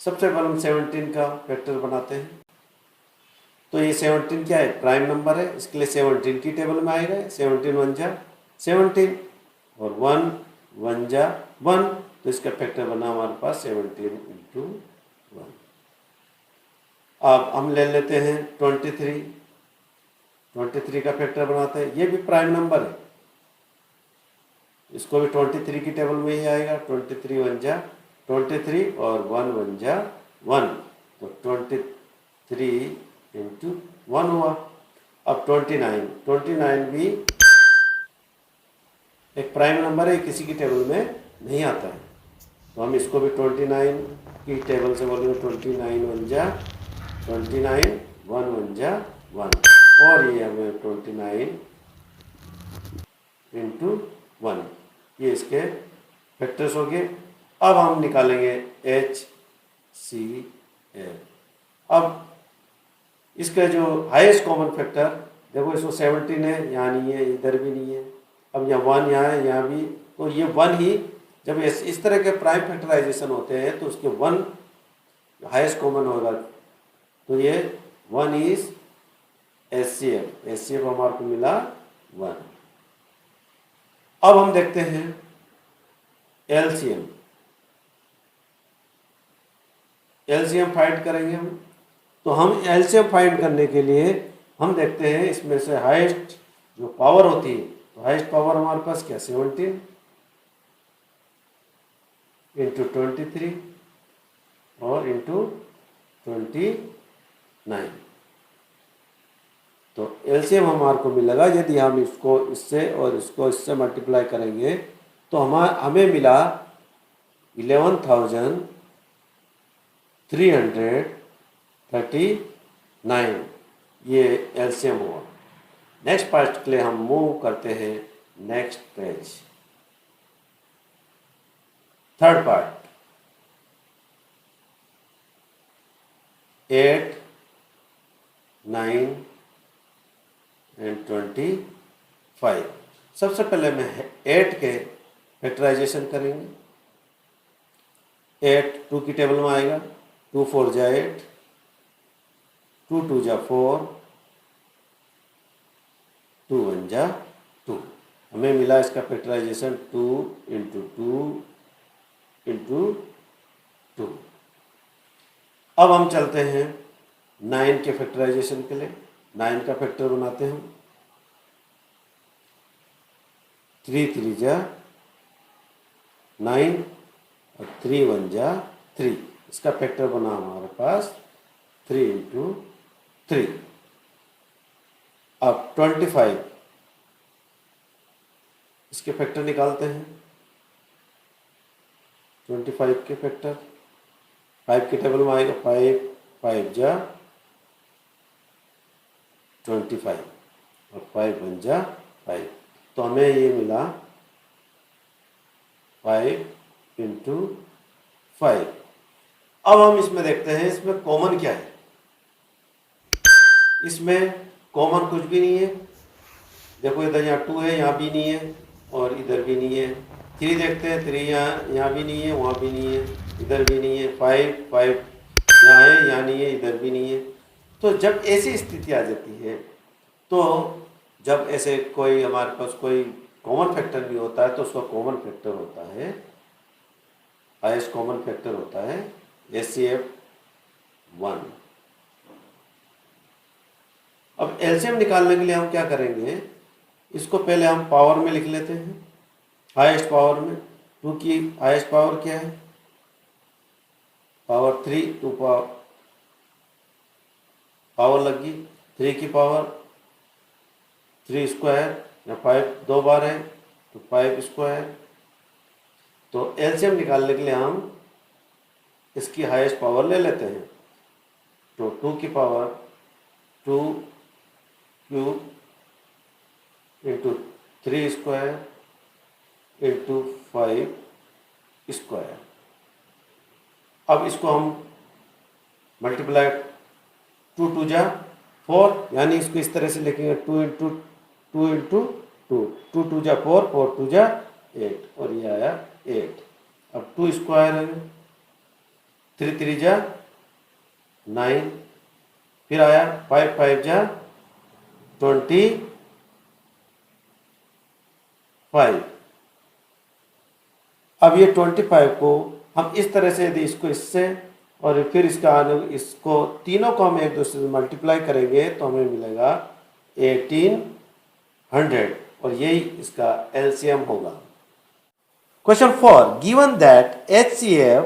सबसे पहले हम 17 का फैक्टर बनाते हैं। तो ये 17 क्या है, प्राइम नंबर है, इसके लिए 17 की टेबल में आएगा। 17 1 जा 17 और 1 1 जा 1, तो इसका फैक्टर बना हमारे पास 17 इंटू 1। अब हम ले लेते हैं 23 का फैक्टर बनाते हैं। ये भी प्राइम नंबर है, इसको भी 23 की टेबल में ही आएगा। 23 1 जा 23 और 1 1 जा 1, तो 23 इंटू 1 हुआ। अब 29 भी एक प्राइम नंबर है, किसी की टेबल में नहीं आता है, तो हम इसको भी 29 की टेबल से बोलेंगे। 29 1 जा 29, 1 1 जा 1, और ये हमें 29 इंटू 1, ये इसके फैक्टर्स हो गए। अब हम निकालेंगे HCF। अब इसका जो हाईएस्ट कॉमन फैक्टर, देखो इसको 17 है, यहाँ नहीं है, इधर भी नहीं है। अब यहाँ 1 यहाँ है, यहाँ भी, तो ये 1 ही, जब इस तरह के प्राइम फैक्टराइजेशन होते हैं तो उसके 1 हाईएस्ट कॉमन होगा, तो ये 1 इज HCF हमारे को मिला 1। अब हम देखते हैं एलसीएम फाइंड करेंगे हम। तो हम एलसीएम फाइंड करने के लिए हम देखते हैं इसमें से हाईएस्ट जो पावर होती है, तो हाईएस्ट पावर हमारे पास क्या, 17 इंटू 23 और इंटू 29, तो एलसीएम हमारे को मिलेगा। यदि हम इसको इससे और इसको इससे मल्टीप्लाई करेंगे तो हमें मिला 11,339, ये एलसीएम हुआ। नेक्स्ट पार्ट के लिए हम मूव करते हैं next page, third part, 8 9 and 25। सबसे पहले मैं 8 के फैक्टराइजेशन करेंगे। 8 2 की टेबल में आएगा, 2 4 जा 8, 2 2 जा 4, 2 1 जा 2। हमें मिला इसका फैक्टराइजेशन 2 इंटू 2 इंटू 2। अब हम चलते हैं 9 के फैक्टराइजेशन के लिए। 9 का फैक्टर बनाते हैं हम। 3 3 जा 9 और 3 1 जा 3, इसका फैक्टर बना हमारे पास 3 इंटू 3। अब 25, इसके फैक्टर निकालते हैं। 25 के फैक्टर 5 के टेबल में आएगा, 5 5 जा 25 और 5 1 जा 5, तो हमें ये मिला 5 इंटू 5। अब हम इसमें देखते हैं इसमें कॉमन क्या है। इसमें कॉमन कुछ भी नहीं है। देखो इधर यहाँ 2 है, यहाँ भी नहीं है और इधर भी नहीं है। 3 देखते हैं, 3 यहाँ भी नहीं है, वहाँ भी नहीं है, इधर भी नहीं है। 5 5 यहाँ है, यहाँ नहीं है, इधर भी नहीं है। तो जब ऐसी स्थिति आ जाती है, तो जब ऐसे कोई हमारे पास कोई कॉमन फैक्टर भी होता है, तो उसका कॉमन फैक्टर होता है, हाईएस्ट कॉमन फैक्टर होता है HCF 1। अब एलसीएम निकालने के लिए हम क्या करेंगे, इसको पहले हम पावर में लिख लेते हैं, हाईएस्ट पावर में। 2 की हाईएस्ट पावर क्या है, पावर 3, 2 पावर लगी, 3 की पावर 3 स्क्वायर, या 5 2 बार है तो 5 स्क्वायर। तो एलसीएम निकालने के लिए हम इसकी हाईएस्ट पावर ले लेते हैं। तो 2 की power 2 cube into 3 square into 5 square. अब इसको हम मल्टीप्लाई 2 2 जा 4, यानी इसको इस तरह से लिखेंगे 2 इंटू 2 इंटू 2, 2 2 जा 4, 4 2 जा 8 और ये आया 8। अब 2 स्क्वायर है, 3 3 जा 9, फिर आया 5 5 जा 25। अब ये 25 को हम इस तरह से यदि इसको इससे और फिर इसको तीनों को हम एक दूसरे से मल्टीप्लाई करेंगे तो हमें मिलेगा 1800 और यही इसका एलसीएम होगा। Question 4, given that HCF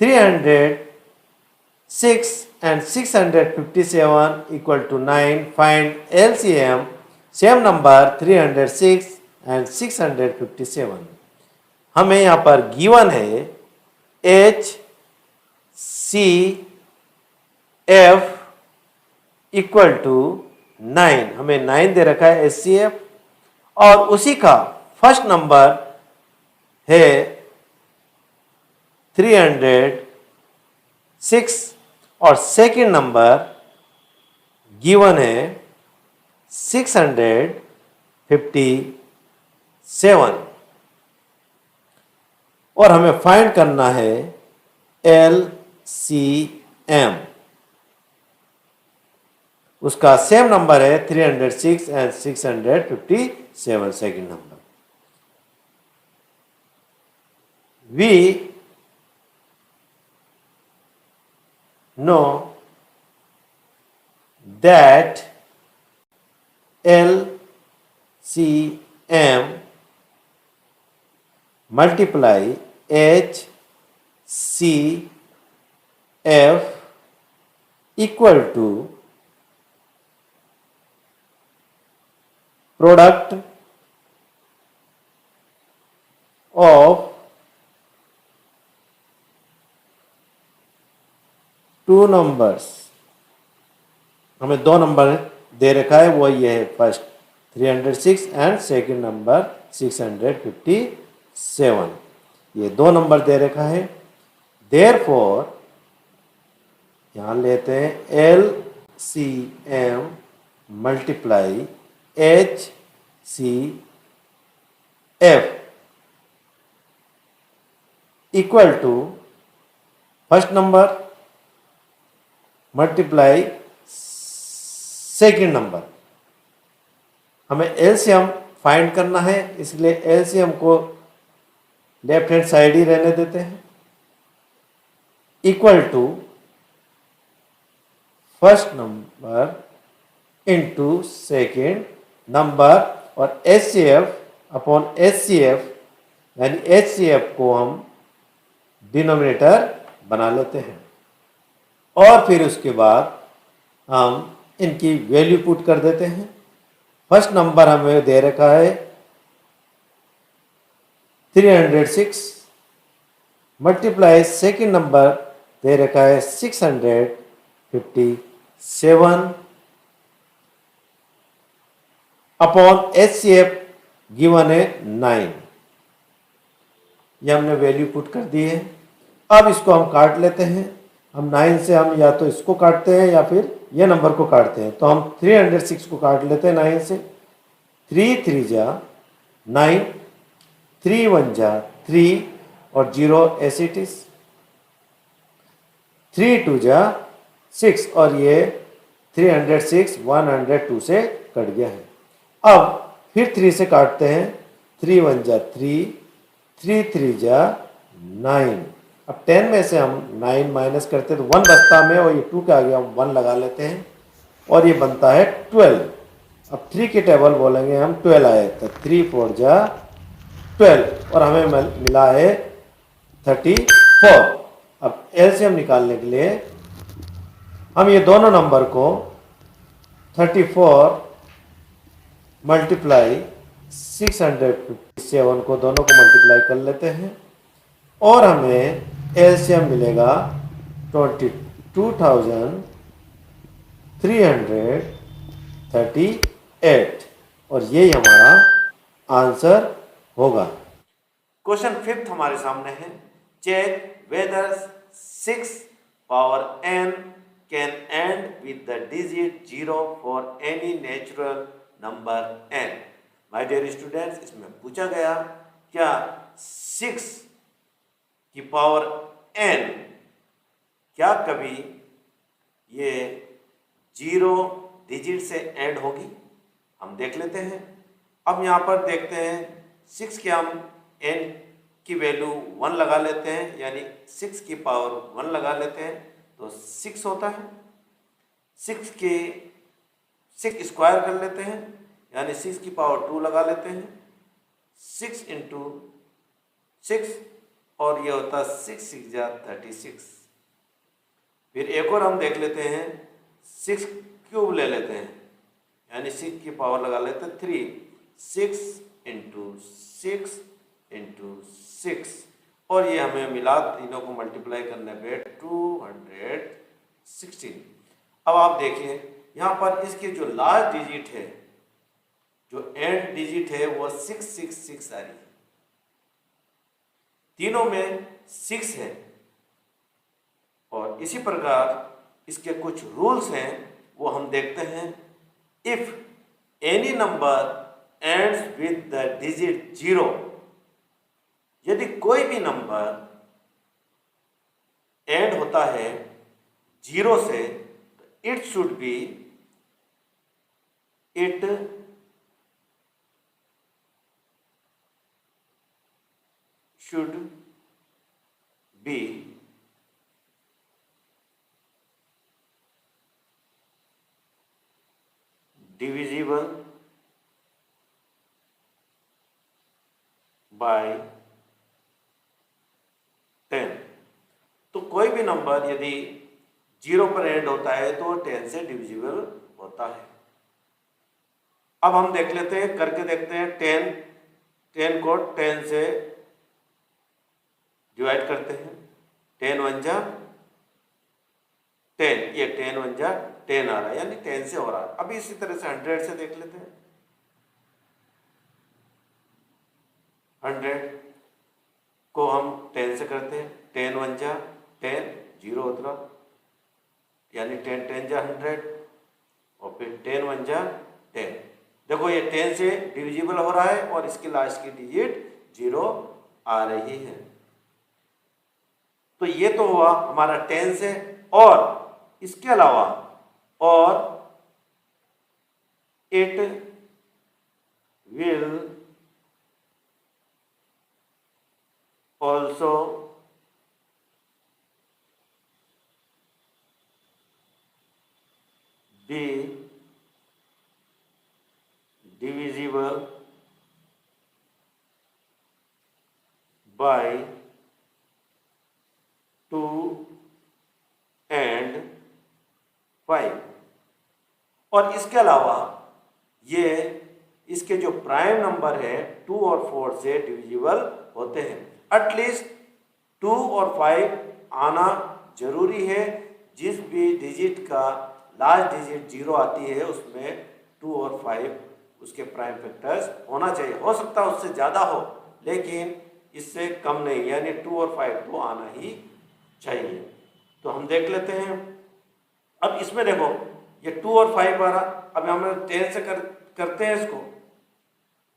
306 and 657 equal to 9, find LCM same number 306 and 657। हमें यहाँ पर गिवन है HCF इक्वल टू 9, हमें 9 दे रखा है HCF, और उसी का फर्स्ट नंबर है 306 और सेकंड नंबर गिवन है 657 और हमें फाइंड करना है LCM। उसका सेम नंबर है 306 and 657 second number. We know that LCM multiply HCF equal to product of to numbers. हमें दो नंबर दे रखा है, वो ये है, फर्स्ट 306 एंड सेकंड नंबर 657। ये दो नंबर दे रखा है। देयरफॉर यहाँ लेते हैं LCM multiply HCF equal to first number multiply second number. हमें एलसीएम फाइंड करना है, इसलिए एलसीएम को लेफ्ट हैंड साइड ही रहने देते हैं। Equal to first number into second number और HCF अपॉन HCF यानी HCF को हम डिनोमिनेटर बना लेते हैं और फिर उसके बाद हम इनकी वैल्यू पुट कर देते हैं। फर्स्ट नंबर हमें दे रखा है 306 मल्टीप्लाई सेकेंड नंबर दे रखा है 657 अपॉन HCF गिवन है 9। ये हमने वैल्यू पुट कर दी है। अब इसको हम काट लेते हैं। हम 9 से हम या तो इसको काटते हैं या फिर ये नंबर को काटते हैं। तो हम 306 को काट लेते हैं 9 से। 3 3 जा 9, 3 1 जा 3 और 0 एस इट इज। 3 2 जा 6 और ये 306 102 से कट गया है। अब फिर 3 से काटते हैं। 3 1 जा 3, 3 3 जा 9। अब 10 में से हम 9 माइनस करते हैं तो 1 बचता में और ये 2 का आ गया, हम 1 लगा लेते हैं और ये बनता है 12। अब 3 के टेबल बोलेंगे हम 12 आए तो 3 4 जा 12 और हमें मिला है 34। अब एलसीएम निकालने के लिए हम ये दोनों नंबर को 34 मल्टीप्लाई 657 को दोनों को मल्टीप्लाई कर लेते हैं और हमें एलसीएम मिलेगा 22,338 और यही हमारा आंसर होगा। क्वेश्चन 5 हमारे सामने है। Check whether 6 power n can end with the digit 0 for any natural number n। My dear students, इसमें पूछा गया क्या 6 की पावर n क्या कभी ये 0 डिजिट से एंड होगी। हम देख लेते हैं। अब यहाँ पर देखते हैं 6 के हम n की वैल्यू 1 लगा लेते हैं, यानी 6 की पावर 1 लगा लेते हैं तो 6 होता है। 6 के 6 स्क्वायर कर लेते हैं, यानी 6 की पावर 2 लगा लेते हैं। 6 इंटू 6 और ये होता है 6 6 जा 36। फिर एक और हम देख लेते हैं, 6 क्यूब ले लेते हैं, यानी 6 की पावर लगा लेते हैं 3। 6 इंटू 6 इंटू 6 और ये हमें मिला, तीनों को मल्टीप्लाई करने पे 216। अब आप देखिए यहाँ पर इसके जो लास्ट डिजिट है, जो एंड डिजिट है वो 666 आ रही है। तीनों में 6 है और इसी प्रकार इसके कुछ रूल्स हैं, वो हम देखते हैं। If any number ends with the digit 0, यदि कोई भी नंबर एंड होता है 0 से, तो it should be divisible by 10। तो कोई भी नंबर यदि 0 पर एंड होता है तो 10 से डिविजिबल होता है। अब हम देख लेते हैं, करके देखते हैं। 10 को 10 से डिवाइड करते हैं। 10 1 जा 10, ये 10 1 जा 10 आ रहा है, यानी 10 से हो रहा है। अभी इसी तरह से 100 से देख लेते हैं। 100 को हम 10 से करते हैं। 10 1 जा 10, 0 उतरा, यानी 10 10 जा 100 और फिर 10 1 जा 10। देखो ये 10 से डिविजिबल हो रहा है और इसकी लास्ट की डिजिट 0 आ रही है। तो ये तो हुआ हमारा 10 से, और इसके अलावा और it will also be divisible by 2 and 5। और इसके अलावा ये इसके जो प्राइम नंबर है 2 और 4 से डिविजिबल होते हैं। एटलीस्ट 2 और 5 आना जरूरी है। जिस भी डिजिट का लास्ट डिजिट 0 आती है उसमें 2 और 5 उसके प्राइम फैक्टर्स होना चाहिए। हो सकता है उससे ज़्यादा हो लेकिन इससे कम नहीं, यानी 2 और 5 तो आना ही चाहिए। तो हम देख लेते हैं। अब इसमें देखो ये 2 और 5 आ रहा। अब हम 10 से करते हैं इसको।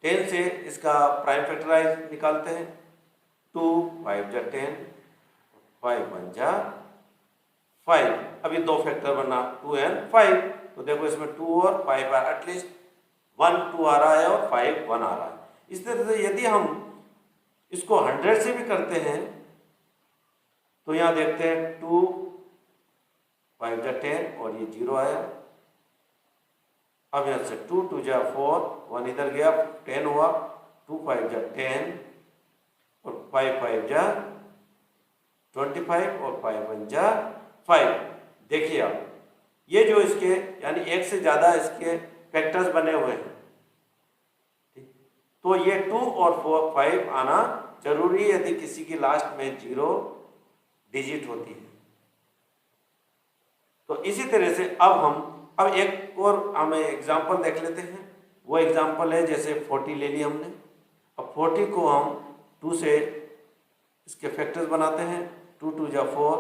10 से इसका प्राइम फैक्टराइज निकालते हैं। 2 5 जा 10, 5 1 जा 5। अभी दो फैक्टर बना 2 and 5। तो देखो इसमें 2 और 5 आ, एटलीस्ट 1 2 आ रहा है और 5 1 आ रहा है। इस तरह से यदि हम इसको 100 से भी करते हैं तो यहाँ देखते हैं 2 5 जा 10 और ये 0 आया। अब यहाँ से 2 2 जा 4, 1 इधर गया, 10 हुआ। 2 5 जा 10 और 5 5 जा 25 और 5 1 जा 5। देखिए आप ये जो इसके यानी एक से ज़्यादा इसके फैक्टर्स बने हुए हैं, तो ये 2 और 4 5 आना जरूरी है यदि किसी की लास्ट में 0 डिजिट होती है। तो इसी तरह से अब एक और हमें एग्जांपल देख लेते हैं। वो एग्जांपल है जैसे 40 ले ली हमने। अब 40 को हम 2 से इसके फैक्टर्स बनाते हैं। 2 2 जा 4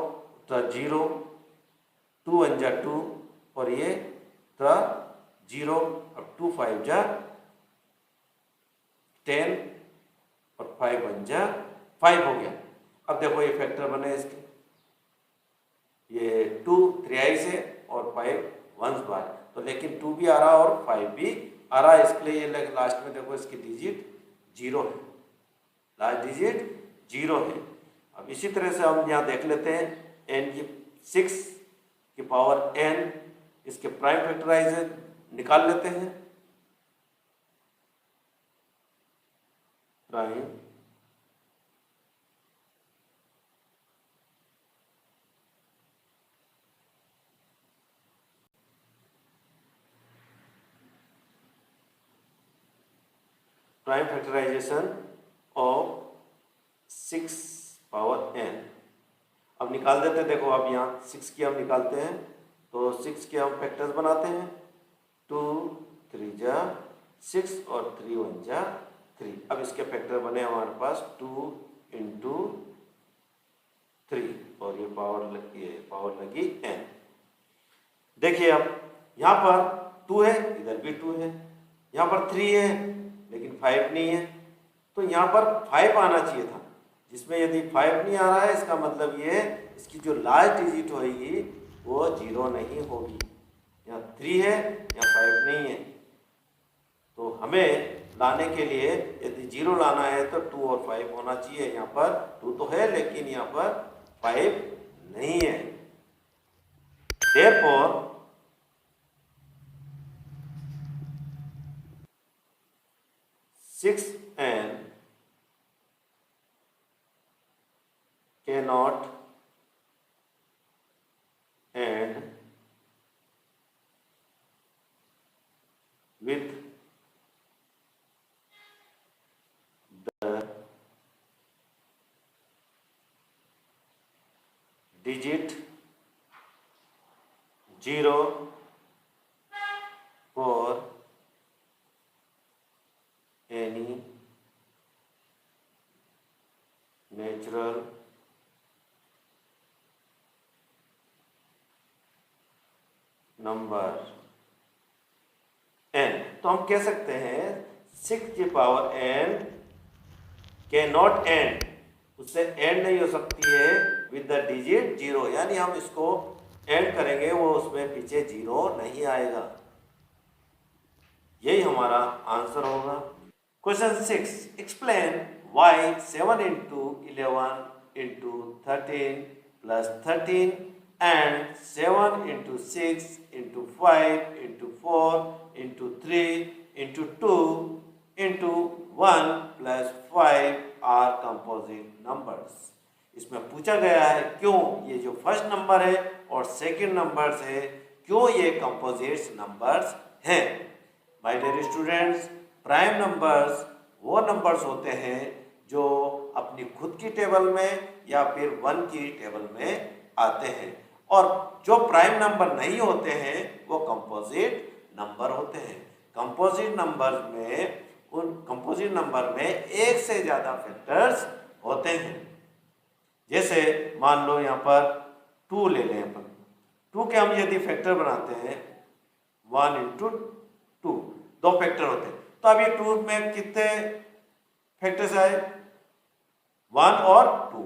तो 0, 2 1 जा 2 और ये तो 0। अब 2 5 जा 10 और 5 1 जा 5 हो गया। अब देखो ये फैक्टर बने इसके, ये 2 3 से और 5 1 बार। तो लेकिन 2 भी आ रहा और 5 भी आ रहा है, इसके लिए ये लास्ट में देखो इसकी डिजिट 0 है, लास्ट डिजिट 0 है। अब इसी तरह से हम यहाँ देख लेते हैं n की 6 की पावर n, इसके प्राइम फैक्टराइज निकाल लेते हैं। Prime prime factorisation of 6 power n। अब निकाल देते हैं। देखो अब यहाँ 6 की हम निकालते हैं तो 6 के हम फैक्टर्स बनाते हैं। 2 3 जा 6 और 3 1 जा 3। अब इसके फैक्टर बने हमारे पास 2 इंटू 3 और ये पावर लगी n। देखिए अब यहाँ पर 2 है, इधर भी 2 है, यहाँ पर 3 है लेकिन 5 नहीं है। तो यहाँ पर 5 आना चाहिए था, जिसमें यदि 5 नहीं आ रहा है इसका मतलब ये इसकी जो लास्ट डिजिट होगी वो 0 नहीं होगी। यहाँ 3 है, यहाँ 5 नहीं है। तो हमें लाने के लिए यदि 0 लाना है तो 2 और 5 होना चाहिए। यहाँ पर 2 तो है लेकिन यहाँ पर 5 नहीं है। Therefore, six n cannot end with the digit 0 for any natural number n। तो हम कह सकते हैं 6 की power n can not and, उससे एंड नहीं हो सकती है विद द डिजिट 0, यानी हम इसको एंड करेंगे वो उसमें पीछे 0 नहीं आएगा। यही हमारा आंसर होगा। Question 6, explain why 7 into 11 into 13 plus 13 and 7 into 6 into 5 into 4 into 3 into 2 into 1 plus 5 are composite numbers. इसमें पूछा गया है क्यों ये जो फर्स्ट नंबर है और सेकंड नंबर्स है क्यों ये कंपोजिट्स नंबर्स हैं। My dear students, prime numbers वो नंबर्स होते हैं जो अपनी खुद की टेबल में या फिर वन की टेबल में आते हैं, और जो प्राइम नंबर नहीं होते हैं वो कंपोजिट नंबर होते हैं। कंपोजिट नंबर में एक से ज्यादा फैक्टर्स होते हैं। जैसे मान लो यहाँ पर 2 ले लें अपन, 2 के हम यदि फैक्टर बनाते हैं 1 इंटू 2, 2 फैक्टर होते हैं, तो अब ये 2 में कितने फैक्टर्स आए, 1 और 2,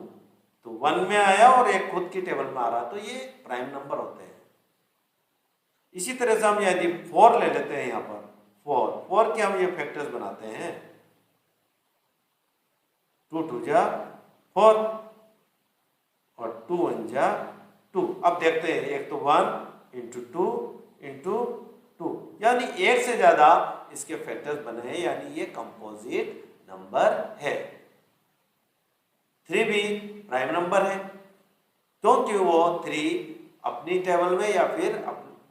तो 1 में आया और एक खुद की टेबल में आ रहा, तो ये प्राइम नंबर होते हैं। इसी तरह से हम यदि 4 ले लेते हैं यहाँ पर, 4 के हम ये फैक्टर्स बनाते हैं, 2 2 जा 4 और 2 1 जा 2। अब देखते हैं, एक तो 1 इंटू 2 इंटू 2, यानी एक से ज्यादा इसके फैक्टर्स बने हैं, यानी ये कंपोजिट नंबर है। 3 भी प्राइम नंबर है क्योंकि वो 3 अपनी टेबल में या फिर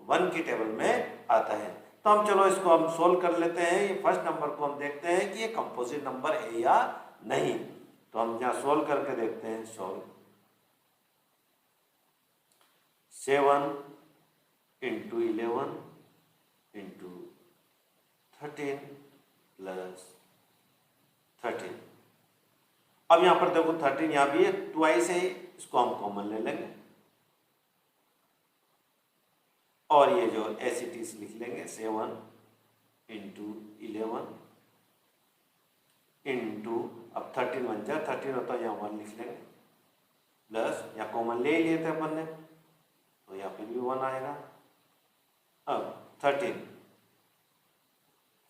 1 की टेबल में आता है। तो हम चलो इसको हम सोल्व कर लेते हैं। ये फर्स्ट नंबर को हम देखते हैं कि ये कंपोजिट नंबर है या नहीं, तो हम यहाँ सोल्व करके देखते हैं। Solve 7 into 11 into 13 plus 13। अब यहाँ पर देखो 13 यहाँ भी है, ट्वाइस है, इसको हम कॉमन ले लेंगे और ये जो एसिटीज लिख लेंगे 7 इंटू 11 इंटू, अब 13 बन जाए, 13 होता है यहाँ 1 लिख लेंगे, प्लस यहाँ कॉमन ले लिए थे अपन ने, तो यहाँ फिर भी 1 आएगा। अब 13,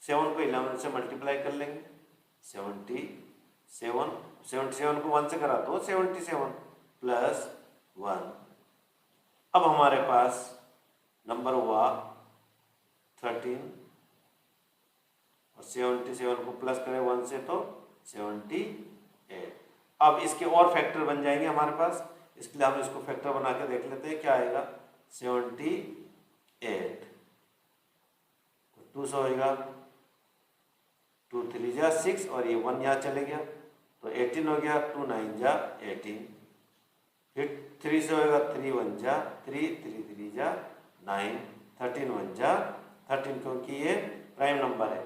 7 को 11 से मल्टीप्लाई कर लेंगे, 77 को 1 से करा तो 77 प्लस 1। अब हमारे पास नंबर हुआ 13 और 77 को प्लस करें 1 से तो 78। अब इसके और फैक्टर बन जाएंगे हमारे पास, इसके लिए हम इसको फैक्टर बना के देख लेते हैं क्या आएगा। 78 2 से होएगा, 2 3 जा 6 और ये 1 यहाँ चले गया तो 18 हो गया, 2 9 जा 18, फिर 3 से होएगा, 3 1 जा 3, 3 3 जा 9, 13 1 जा 13, क्योंकि ये प्राइम नंबर है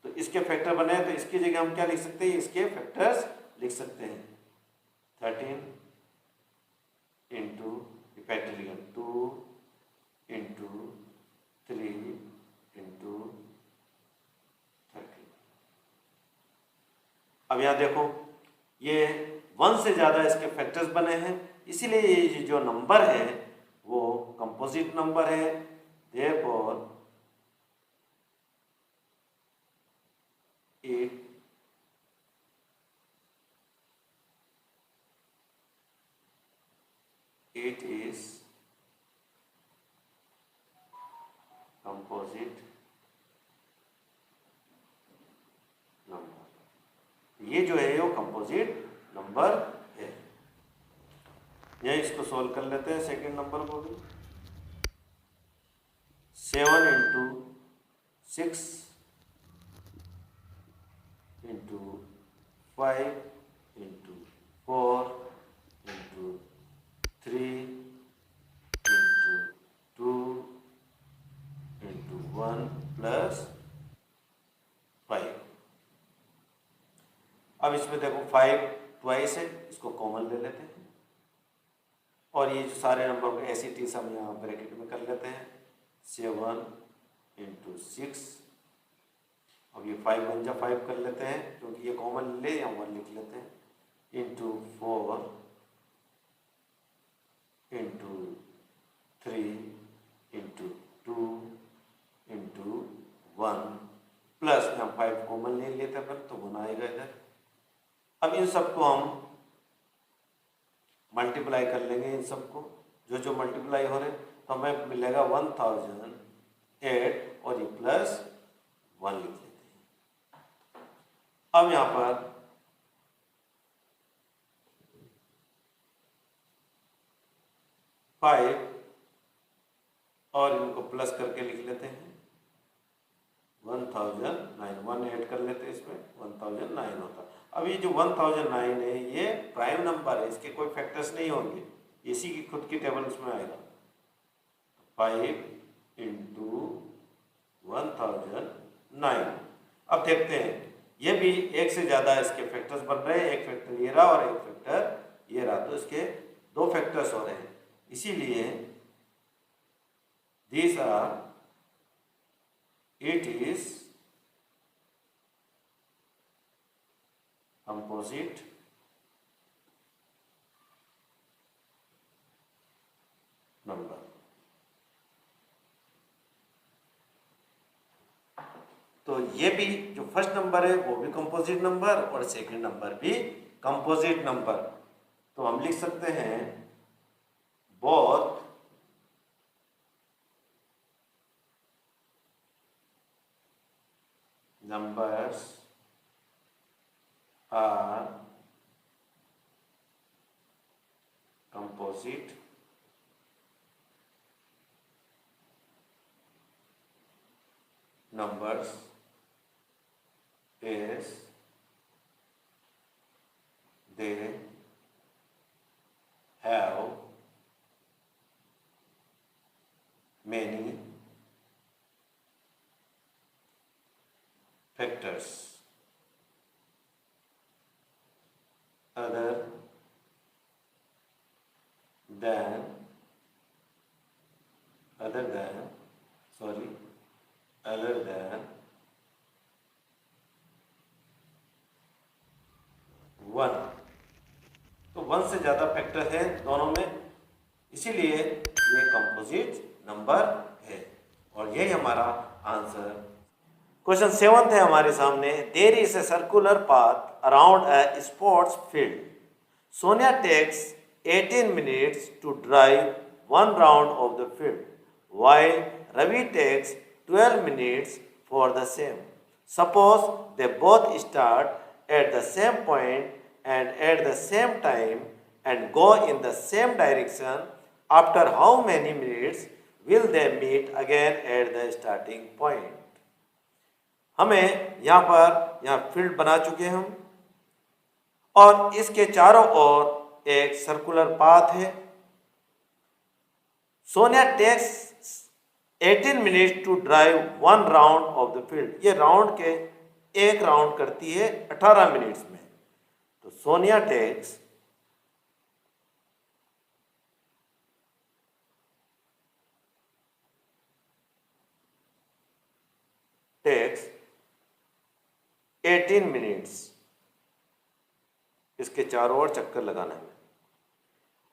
तो इसके फैक्टर बने हैं, तो इसकी जगह हम क्या लिख सकते हैं, इसके फैक्टर्स लिख सकते हैं। 13 इंटू फैक्टर 2 इंटू 3 इंटू 13। अब यहाँ देखो ये 1 से ज़्यादा इसके फैक्टर्स बने हैं, इसीलिए ये जो नंबर है वो कंपोजिट नंबर है। Therefore it is composite number. ये जो है वो कंपोजिट नंबर है। यह इसको सॉल्व कर लेते हैं सेकंड नंबर को भी। 7 into 6 into 5 into 4 into 3 into 2 into 1 plus 5। अब इसमें देखो 5 ट्वाइस है, इसको कॉमन ले लेते हैं और ये जो सारे नंबर को ऐसी टी हम यहाँ ब्रैकेट में कर लेते हैं। 7 इंटू 6, अब ये 5 बन जा 5 कर लेते हैं क्योंकि ये कॉमन ले या 1 लिख लेते हैं, into 4 into 3 into 2 into 1 plus यहाँ 5 कॉमन ले लेते हैं तो 1 आएगा इधर। अब इन सबको हम मल्टीप्लाई कर लेंगे, इन सबको जो जो मल्टीप्लाई हो रहे तो हमें मिलेगा 1008 और ये प्लस 1 लिख लेते हैं। अब यहाँ पर और इनको प्लस करके लिख लेते हैं 1009, 1 ऐड कर लेते हैं इसमें, 1009 होता। अब ये जो 1009 है ये प्राइम नंबर है, इसके कोई फैक्टर्स नहीं होंगे, इसी की खुद की टेबल उसमें आएगा। 5 इंटू 1009। अब देखते हैं, ये भी एक से ज़्यादा इसके फैक्टर्स बन रहे हैं, एक फैक्टर ये रहा और एक फैक्टर ये रहा, तो इसके दो फैक्टर्स हो रहे हैं, इसीलिए these are, it is composite number। तो ये भी जो फर्स्ट नंबर है वो भी कंपोजिट नंबर और सेकंड नंबर भी कंपोजिट नंबर। तो हम लिख सकते हैं both numbers are composite numbers as they have many factors other than one. तो वन से ज्यादा फैक्टर है दोनों में, इसीलिए ये कंपोजिट नंबर है और यही हमारा आंसर। क्वेश्चन 7 है हमारे सामने। There is a circular path around a sports field. Sonia takes 18 minutes to drive one round of the field, while Ravi takes 12 minutes for the same. Suppose they both start at the same point and at the same time and go in the same direction. After how many minutes will they meet again at the starting point? हमें यहाँ field बना चुके हैं हम और इसके चारों ओर एक सर्कुलर पाथ है। Sonia takes 18 minutes to drive one round of the field. ये राउंड के एक राउंड करती है 18 मिनट्स में। तो सोनिया टेक्स टेक्स 18 मिनट्स इसके चारों ओर चक्कर लगाना है।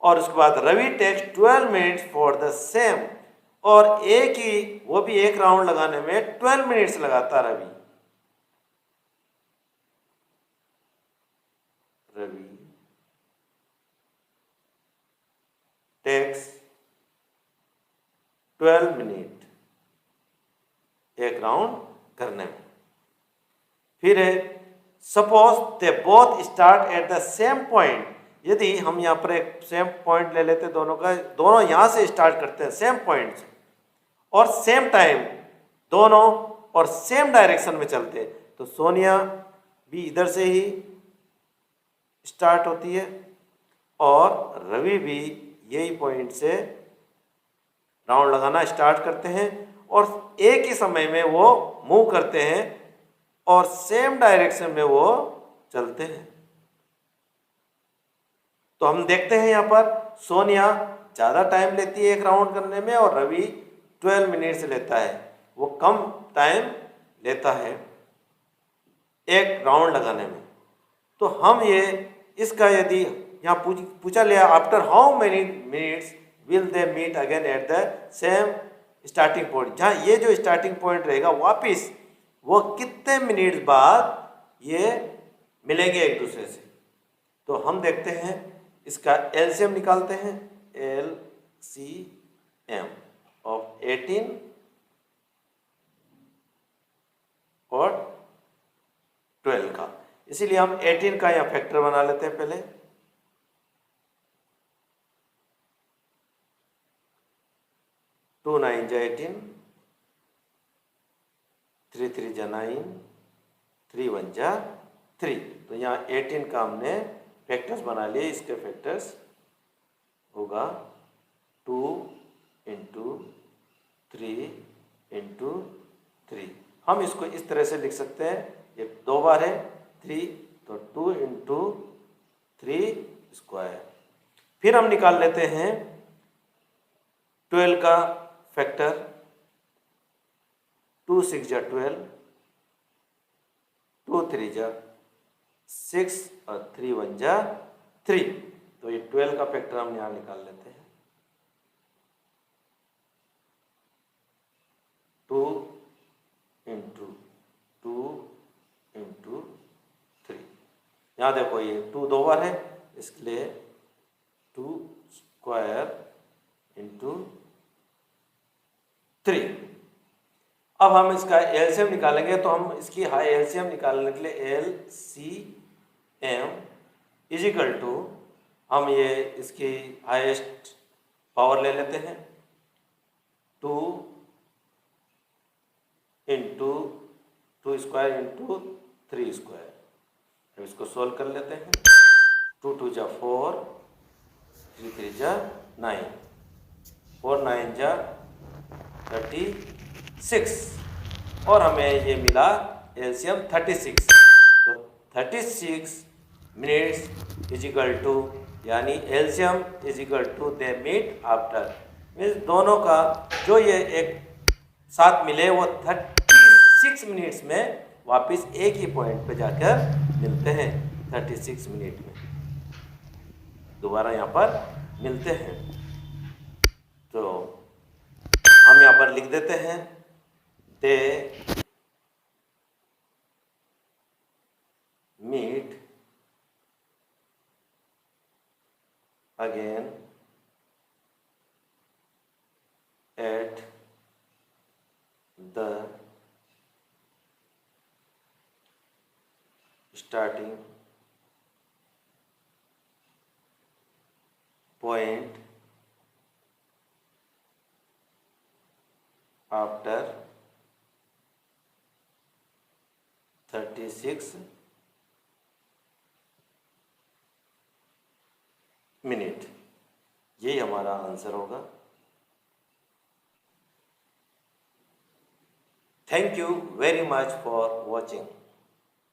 और उसके बाद Ravi takes 12 minutes for the same, और एक ही वो भी एक राउंड लगाने में 12 मिनट्स लगाता रवि टेक्स 12 मिनट एक राउंड करने में। फिर है suppose they both start at the same point. यदि हम यहाँ पर एक सेम पॉइंट ले लेते दोनों का, दोनों यहाँ से स्टार्ट करते हैं सेम पॉइंट से और सेम टाइम दोनों और सेम डायरेक्शन में चलते हैं, तो सोनिया भी इधर से ही स्टार्ट होती है और रवि भी यही पॉइंट से राउंड लगाना स्टार्ट करते हैं और एक ही समय में वो मूव करते हैं और सेम डायरेक्शन में वो चलते हैं। तो हम देखते हैं यहाँ पर सोनिया ज़्यादा टाइम लेती है एक राउंड करने में और रवि 12 मिनट्स लेता है, वो कम टाइम लेता है एक राउंड लगाने में। तो हम ये इसका यदि यहाँ पूछा लिया after how many minutes will they meet again at the same starting point, जहाँ ये जो स्टार्टिंग पॉइंट रहेगा वापिस वो कितने मिनट बाद ये मिलेंगे एक दूसरे से। तो हम देखते हैं इसका एलसीएम निकालते हैं, LCM ऑफ 18 और 12 का। इसीलिए हम 18 का यहाँ फैक्टर बना लेते हैं पहले। टू 9 जा 3 3 जा 9, 3 1 जा 3। तो यहाँ 18 का हमने फैक्टर्स बना लिए। इसके फैक्टर्स होगा 2 इंटू 3 इंटू 3। हम इसको इस तरह से लिख सकते हैं, ये 2 बार है 3, तो 2 इंटू 3 स्क्वायर। फिर हम निकाल लेते हैं 12 का फैक्टर। 2 6 जा 12, 2 3 जा 6 और 3 1 जा 3। तो ये 12 का फैक्टर हम यहाँ निकाल लेते हैं। 2 इंटू 2 इंटू 3। यहाँ देखो ये 2 2 बार है, इसलिए 2 स्क्वायर इंटू 3। अब हम इसका एलसीएम निकालेंगे, तो हम इसकी हाई एलसीएम निकालने के लिए LCM इज इक्वल टू, हम ये इसकी हाईएस्ट पावर ले लेते हैं 2 इंटू 2 स्क्वायर इंटू 3 स्क्वायर। अब इसको सोल्व कर लेते हैं। 2 2 जा 4, 3 3 जा 9, 4 9 जा 36, और हमें ये मिला एलसीएम 36। तो 36 मिनट्स इज इक्वल टू, यानी LCM is equal to they meet after, means दोनों का जो ये एक साथ मिले वो 36 मिनट्स में वापस एक ही पॉइंट पे जाकर मिलते हैं। 36 मिनट में दोबारा यहाँ पर मिलते हैं। तो हम यहाँ पर लिख देते हैं, they meet again at the starting point after 36 minute. यही हमारा आंसर होगा। Thank you very much for watching.